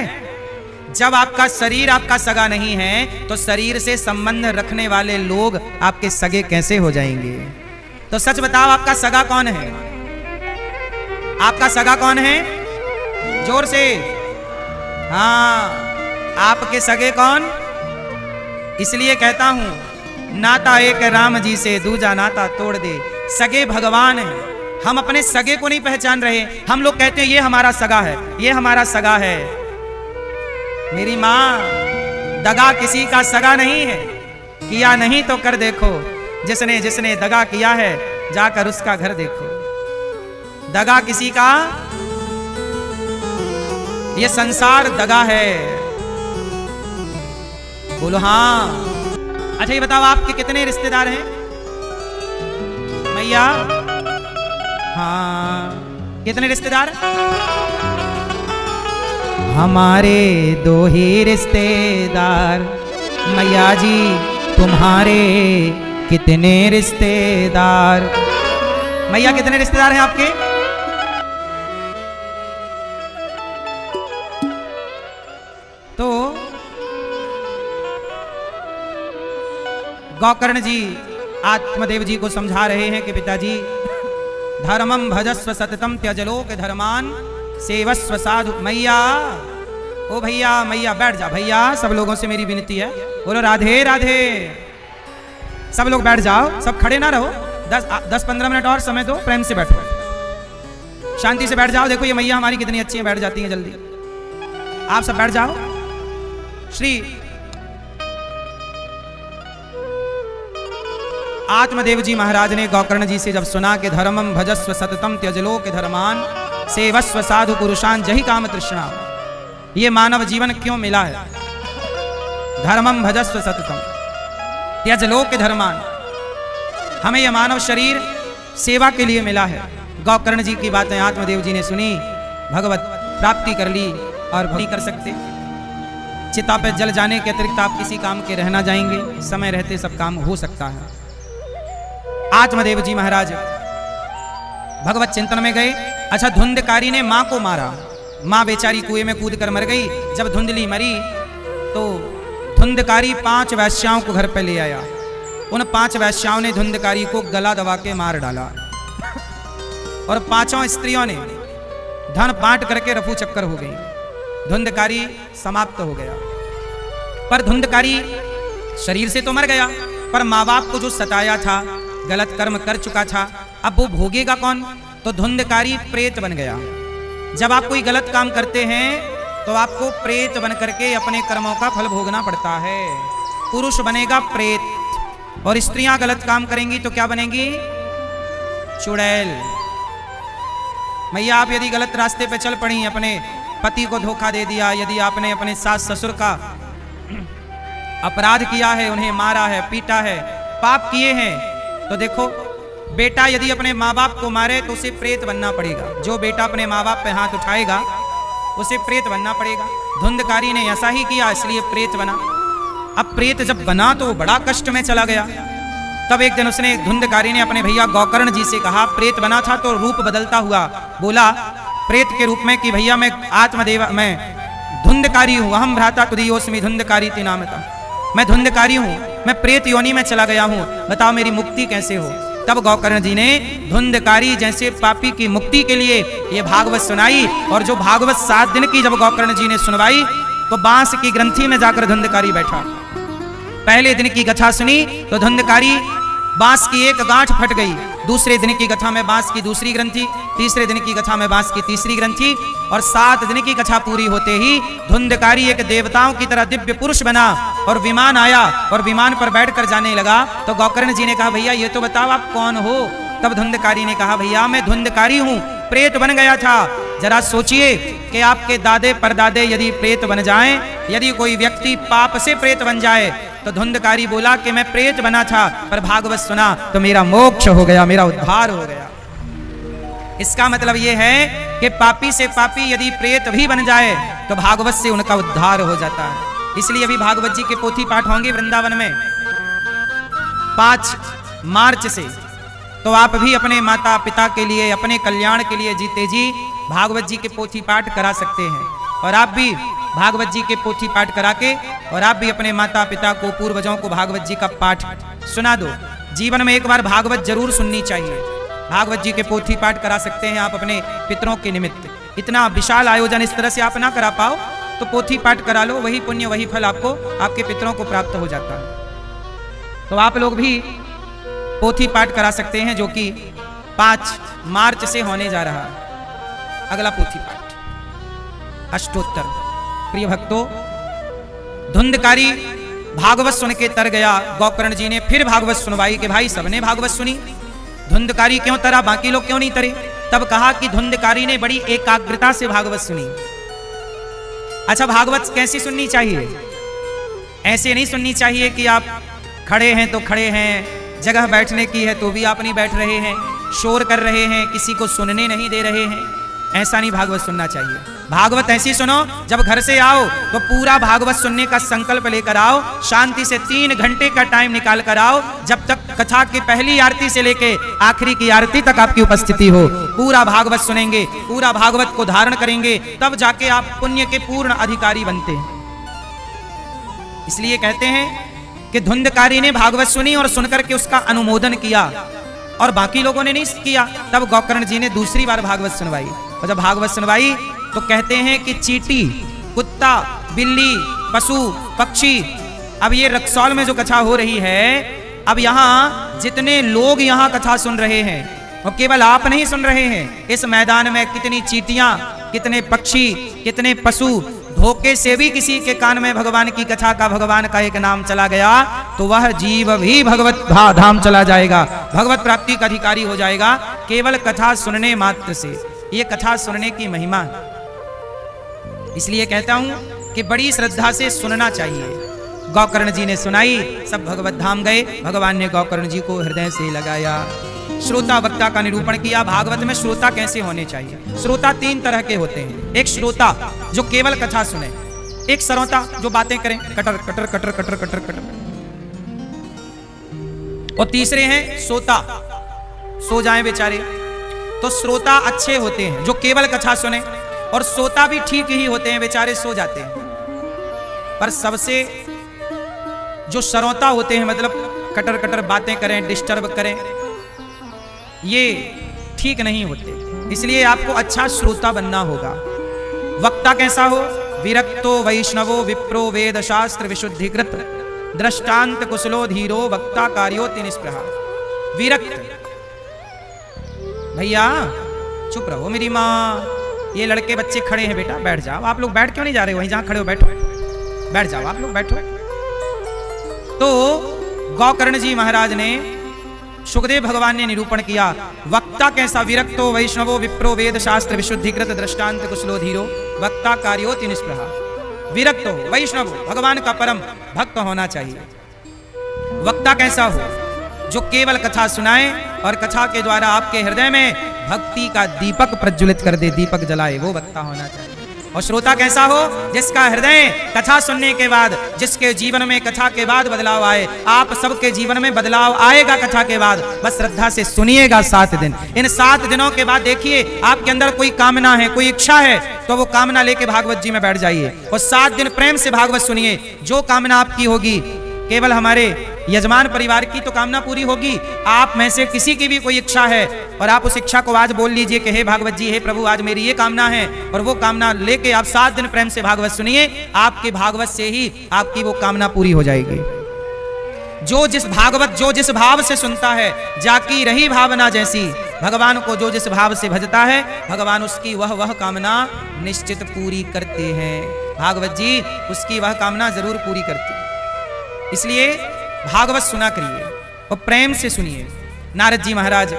A: जब आपका शरीर आपका सगा नहीं है तो शरीर से संबंध रखने वाले लोग आपके सगे कैसे हो जाएंगे? तो सच बताओ, आपका सगा कौन है? आपका सगा कौन है? जोर से, हाँ, आपके सगे कौन? इसलिए कहता हूं, नाता एक राम जी से, दूजा नाता तोड़ दे। सगे भगवान है, हम अपने सगे को नहीं पहचान रहे। हम लोग कहते हैं ये हमारा सगा है, ये हमारा सगा है। मेरी मां, दगा किसी का सगा नहीं है। किया नहीं तो कर देखो, जिसने जिसने दगा किया है जाकर उसका घर देखो। दगा किसी का, ये संसार दगा है। बोलो हाँ। अच्छा ये बताओ, आपके कितने रिश्तेदार हैं मैया? हाँ, कितने रिश्तेदार? हमारे दो ही रिश्तेदार। मैया जी तुम्हारे कितने रिश्तेदार? मैया कितने रिश्तेदार हैं आपके? तो गौकर्ण जी आत्मदेव जी को समझा रहे हैं कि पिताजी, धर्मम भजस्व सततम त्यजलोक धर्मान सेवस्व साधु। मैया, ओ भैया, मैया बैठ जा भैया, सब लोगों से मेरी विनती है, बोलो राधे राधे। सब लोग बैठ जाओ, सब खड़े ना रहो। 10-15 मिनट और समय दो, प्रेम से बैठो, शांति से बैठ जाओ। देखो ये मैया हमारी कितनी अच्छी है, बैठ जाती हैं जल्दी। आप सब बैठ जाओ। श्री आत्मदेव जी महाराज ने गौकर्ण जी से जब सुना कि धर्मम भजस्व सततम त्यजलोक धर्मान सेवस्व साधु पुरुषान जहि काम तृष्णा, ये मानव जीवन क्यों मिला है? धर्मम भजस्व सततम त्यजलोक धर्मान, हमें यह मानव शरीर सेवा के लिए मिला है। गौकर्ण जी की बातें आत्मदेव जी ने सुनी, भगवत प्राप्ति कर ली और नहीं कर सकते। चिता पे जल जाने के अतिरिक्त आप किसी काम के रहना जाएंगे, समय रहते सब काम हो सकता है। आत्मदेव जी महाराज भगवत चिंतन में गए। अच्छा, धुंधकारी ने मां को मारा, मां बेचारी कुएं में कूद कर मर गई। जब धुंधली मरी तो धुंधकारी 5 वैश्याओं को घर पे ले आया। उन 5 वैश्याओं ने धुंधकारी को गला दबा के मार डाला और 5 स्त्रियों ने धन बांट करके रफू चक्कर हो गई। धुंधकारी समाप्त हो गया। पर धुंधकारी शरीर से तो मर गया, पर माँ बाप को जो सताया था, गलत कर्म कर चुका था, अब वो भोगेगा कौन? तो धुंधकारी प्रेत बन गया। जब आप कोई गलत काम करते हैं तो आपको प्रेत बन करके अपने कर्मों का फल भोगना पड़ता है। पुरुष बनेगा प्रेत और स्त्रियां गलत काम करेंगी तो क्या बनेंगी? चुड़ैल। मैया, आप यदि गलत रास्ते पे चल पड़ी, अपने पति को धोखा दे दिया, यदि आपने अपने सास ससुर का अपराध किया है, उन्हें मारा है, पीटा है, पाप किए हैं, तो देखो बेटा यदि अपने माँ बाप को मारे तो उसे प्रेत बनना पड़ेगा। जो बेटा अपने माँ बाप पे हाथ उठाएगा उसे प्रेत बनना पड़ेगा। धुंधकारी ने ऐसा ही किया, इसलिए प्रेत बना। अब प्रेत जब बना तो बड़ा कष्ट में चला गया। तब एक दिन उसने, धुंधकारी ने अपने भैया गौकर्ण जी से कहा, प्रेत बना था तो रूप बदलता हुआ बोला प्रेत के रूप में कि भैया मैं आत्मदेव, मैं धुंधकारी हूँ, अहम भ्राता तुदीयोस्मि धुंधकारी ती नामता, मैं धुंधकारी हूँ, मैं प्रेत योनि में चला गया हूँ, बताओ मेरी मुक्ति कैसे हो? तब गौकर्ण जी ने धुंधकारी जैसे पापी की मुक्ति के लिए ये भागवत सुनाई। और जो भागवत 7 दिन की जब गौकर्ण जी ने सुनवाई तो बांस की ग्रंथि में जाकर धुंधकारी बैठा। पहले दिन की कथा सुनी तो धुंधकारी बांस की एक गांठ फट गई, दूसरे दिन की कथा में बांस की दूसरी ग्रंथि, तीसरे दिन की कथा में बांस की तीसरी ग्रंथि, और 7 दिन की कथा पूरी होते ही धुंधकारी एक देवताओं की तरह दिव्य पुरुष बना और विमान आया और विमान पर बैठकर जाने लगा। तो गौकर्ण जी ने कहा भैया ये तो बताओ आप कौन हो। तब धुंधकारी ने कहा भैया मैं धुंधकारी हूँ, प्रेत बन गया था। जरा सोचिए कि आपके दादे परदादे यदि प्रेत बन जाएं, यदि कोई व्यक्ति पाप से प्रेत बन जाए। तो धुंधकारी बोला कि मैं प्रेत बना था पर भागवत सुना तो मेरा मोक्ष हो गया, मेरा उद्धार हो गया। इसका मतलब यह है कि पापी से पापी यदि प्रेत भी बन जाए तो भागवत से उनका उद्धार हो जाता है। इसलिए अभी भागवत जी के पोथी पाठ होंगे वृंदावन में 5 मार्च से। तो आप भी अपने माता पिता के लिए, अपने कल्याण के लिए जीते जी भागवत जी के पोथी पाठ करा सकते हैं। और आप भी भागवत जी के पोथी पाठ करा के और आप भी अपने माता पिता को, पूर्वजों को भागवत जी का पाठ सुना दो। जीवन में एक बार भागवत जरूर सुननी चाहिए। भागवत जी के पोथी पाठ करा सकते हैं आप अपने पितरों के निमित्त। इतना विशाल आयोजन इस तरह से आप ना करा पाओ तो पोथी पाठ करा लो, वही पुण्य वही फल आपको आपके पितरों को प्राप्त हो जाता है। तो आप लोग भी पोथी पाठ करा सकते हैं जो कि 5 मार्च से होने जा रहा है। अगला पोथी पाठ अष्टोत्तर। प्रिय भक्तों, धुंधकारी भागवत सुन के तर गया। गौकर्ण जी ने फिर भागवत सुनवाई कि भाई सबने भागवत सुनी, धुंधकारी क्यों तरा, बाकी लोग क्यों नहीं तरे। तब कहा कि धुंधकारी ने बड़ी एकाग्रता से भागवत सुनी। अच्छा, भागवत कैसी सुननी चाहिए? ऐसे नहीं सुननी चाहिए कि आप खड़े हैं तो खड़े हैं, जगह बैठने की है तो भी आप नहीं बैठ रहे हैं, शोर कर रहे हैं, किसी को सुनने नहीं दे रहे हैं। ऐसा नहीं भागवत सुनना चाहिए। भागवत ऐसी सुनो, जब घर से आओ तो पूरा भागवत सुनने का संकल्प लेकर आओ, शांति से 3 घंटे का टाइम निकाल कर आओ। जब तक कथा की पहली आरती से लेके आखिरी की आरती तक आपकी उपस्थिति हो, पूरा भागवत सुनेंगे, पूरा भागवत को धारण करेंगे, तब जाके आप पुण्य के पूर्ण अधिकारी बनते हैं। इसलिए कहते हैं कि धुंधकारी ने भागवत सुनी और सुनकर के उसका अनुमोदन किया और बाकी लोगों ने नहीं किया। तब गौकर्ण जी ने दूसरी बार भागवत सुनवाई, और जब भागवत सुनवाई तो कहते हैं कि चींटी, कुत्ता, बिल्ली, पशु, पक्षी, अब ये रक्सौल में जो कथा हो रही है, अब यहाँ जितने लोग यहाँ कथा सुन रहे हैं और केवल आप नहीं सुन रहे हैं, इस मैदान में कितनी चींटियां, कितने पक्षी, कितने पशु, धोखे से भी किसी के कान में भगवान की कथा का, भगवान का एक नाम चला गया तो वह जीव भी भगवत धाम चला जाएगा, भगवत प्राप्ति का अधिकारी हो जाएगा, केवल कथा सुनने मात्र से। ये कथा सुनने की महिमा है। इसलिए कहता हूं कि बड़ी श्रद्धा से सुनना चाहिए। गौकर्ण जी ने सुनाई, सब भगवत धाम गए। भगवान ने गौकर्ण जी को हृदय से लगाया, श्रोता वक्ता का निरूपण किया। भागवत में श्रोता कैसे होने चाहिए? श्रोता 3 तरह के होते हैं। एक श्रोता जो केवल कथा सुने, एक श्रोता जो बातें करें cutter cutter cutter cutter cutter cutter, और तीसरे हैं सोता, सो जाएं बेचारे। तो श्रोता अच्छे होते हैं जो केवल कथा सुने, और सोता भी ठीक ही होते हैं, बेचारे सो जाते हैं। पर सबसे जो श्रोता होते हैं, मतलब कटर कटर बातें करें, डिस्टर्ब करें, ये ठीक नहीं होते। इसलिए आपको अच्छा श्रोता बनना होगा। वक्ता कैसा हो? विरक्तो वैष्णवो विप्रो वेद शास्त्र विशुद्धिकृत दृष्टांत कुशलो धीरो वक्ता कार्योति निष्प्रहा। विरक्त, भैया चुप रहो, मेरी माँ, ये लड़के बच्चे खड़े हैं, बेटा बैठ जाओ। आप लोग बैठ क्यों नहीं जा रहे? वहीं जहां खड़े हो बैठो, बैठ जाओ, आप लोग बैठो। तो गौकर्ण जी महाराज ने, सुखदेव भगवान ने निरूपण किया, वक्ता कैसा? विरक्तो वैष्णवो विप्रो वेद शास्त्र विशुद्धिकृत दृष्टांत कुशलो धीरो वक्ता कार्योति निष्प्रहा। विरक्त हो, वैष्णव हो, भगवान का परम भक्त होना चाहिए। वक्ता कैसा हो? जो केवल कथा सुनाए और कथा के द्वारा आपके हृदय में भक्ति का दीपक प्रज्वलित कर दे, दीपक जलाए, वो वक्ता होना चाहिए। और श्रोता कैसा हो? जिसका हृदय कथा सुनने के बाद, जिसके जीवन में कथा के बाद बदलाव आए। आप सबके जीवन में बदलाव आएगा कथा के बाद, बस श्रद्धा से सुनिएगा 7 दिन। इन 7 दिनों के बाद देखिए आपके अंदर कोई कामना है, कोई इच्छा है, तो वो कामना लेके भागवत जी में बैठ जाइए और 7 दिन प्रेम से भागवत सुनिए। जो कामना आपकी होगी, केवल हमारे यजमान परिवार की तो कामना पूरी होगी, आप में से किसी की भी कोई इच्छा है और आप उस इच्छा को आज बोल लीजिए कि हे भागवत जी, हे प्रभु, आज मेरी ये कामना है, और वो कामना लेके आप 7 दिन प्रेम से भागवत सुनिए। आपके भागवत से ही आपकी वो कामना पूरी हो जाएगी। जो जिस भागवत जो जिस भाव से सुनता है, जाकी रही भावना जैसी। भगवान को जो जिस भाव से भजता है, भगवान उसकी वह कामना निश्चित पूरी करते हैं। भागवत जी उसकी वह कामना जरूर पूरी करते हैं। इसलिए भागवत सुना करिए और प्रेम से सुनिए। नारद जी महाराज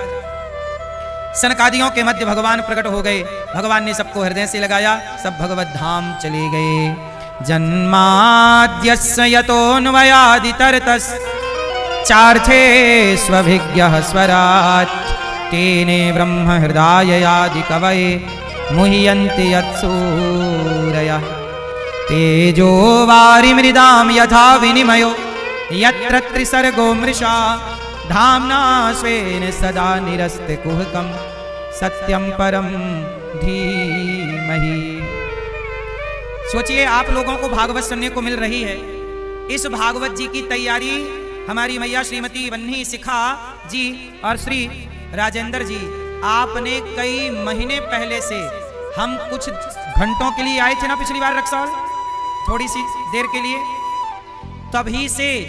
A: सनकादियों के मध्य भगवान प्रकट हो गए। भगवान ने सबको हृदय से लगाया, सब भगवत धाम चले गए। जन्माद्यस्य यतोऽन्वयादितरतस् चार्थे स्वभिज्ञः स्वरात् तेने ब्रह्म हृदयादि कवये मुह्यन्ति यत्सूरयः। तेजो वारिमृदां यथा विनिमयो यत्र त्रिसर्गो मृषा धाम्ना स्वेन सदा निरस्ते कुहकं सत्यम परम धीमहि। सोचिए आप लोगों को भागवत सुनने को मिल रही है। इस भागवत जी की तैयारी हमारी मैया श्रीमती वन्नी शिखा जी और श्री राजेंद्र जी, आपने कई महीने पहले से, हम कुछ घंटों के लिए आए थे ना पिछली बार रक्सौल, थोड़ी सी देर के लिए, तभी से,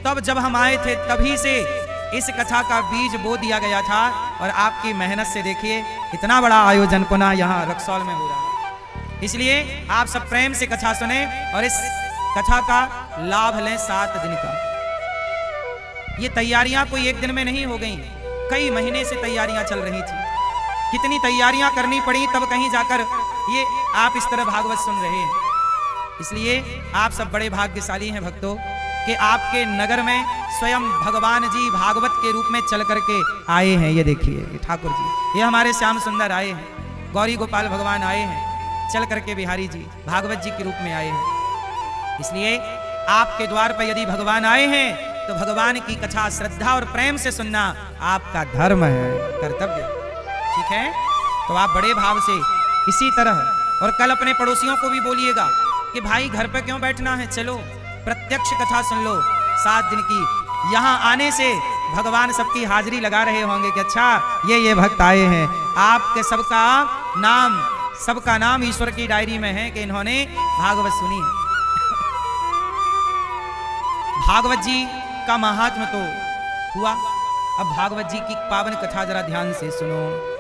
A: तब जब हम आए थे तभी से इस कथा का बीज बो दिया गया था। और आपकी मेहनत से देखिए इतना बड़ा आयोजन पुनः यहाँ रक्सौल में हो रहा है। इसलिए आप सब प्रेम से कथा सुने और इस कथा का लाभ लें 7 दिन का। ये तैयारियां कोई एक दिन में नहीं हो गई, कई महीने से तैयारियां चल रही थी। कितनी तैयारियां करनी पड़ी तब कहीं जाकर ये आप इस तरह भागवत सुन रहे हैं। इसलिए आप सब बड़े भाग्यशाली हैं भक्तों कि आपके नगर में स्वयं भगवान जी भागवत के रूप में चल करके आए हैं। ये देखिए ये ठाकुर जी, ये हमारे श्याम सुंदर आए हैं, गौरी गोपाल भगवान आए हैं, चल करके बिहारी जी भागवत जी के रूप में आए हैं। इसलिए आपके द्वार पर यदि भगवान आए हैं तो भगवान की कथा श्रद्धा और प्रेम से सुनना आपका धर्म है, कर्तव्य। ठीक है, तो आप बड़े भाव से इसी तरह, और कल अपने पड़ोसियों को भी बोलिएगा कि भाई घर पे क्यों बैठना है, चलो प्रत्यक्ष कथा सुन लो 7 दिन की। यहाँ आने से भगवान सबकी हाजिरी लगा रहे होंगे कि अच्छा ये भक्त आए हैं। आपके सबका नाम ईश्वर की डायरी में है कि इन्होंने भागवत सुनी है। भागवत जी का महात्म तो हुआ, अब भागवत जी की पावन कथा जरा ध्यान से सुनो।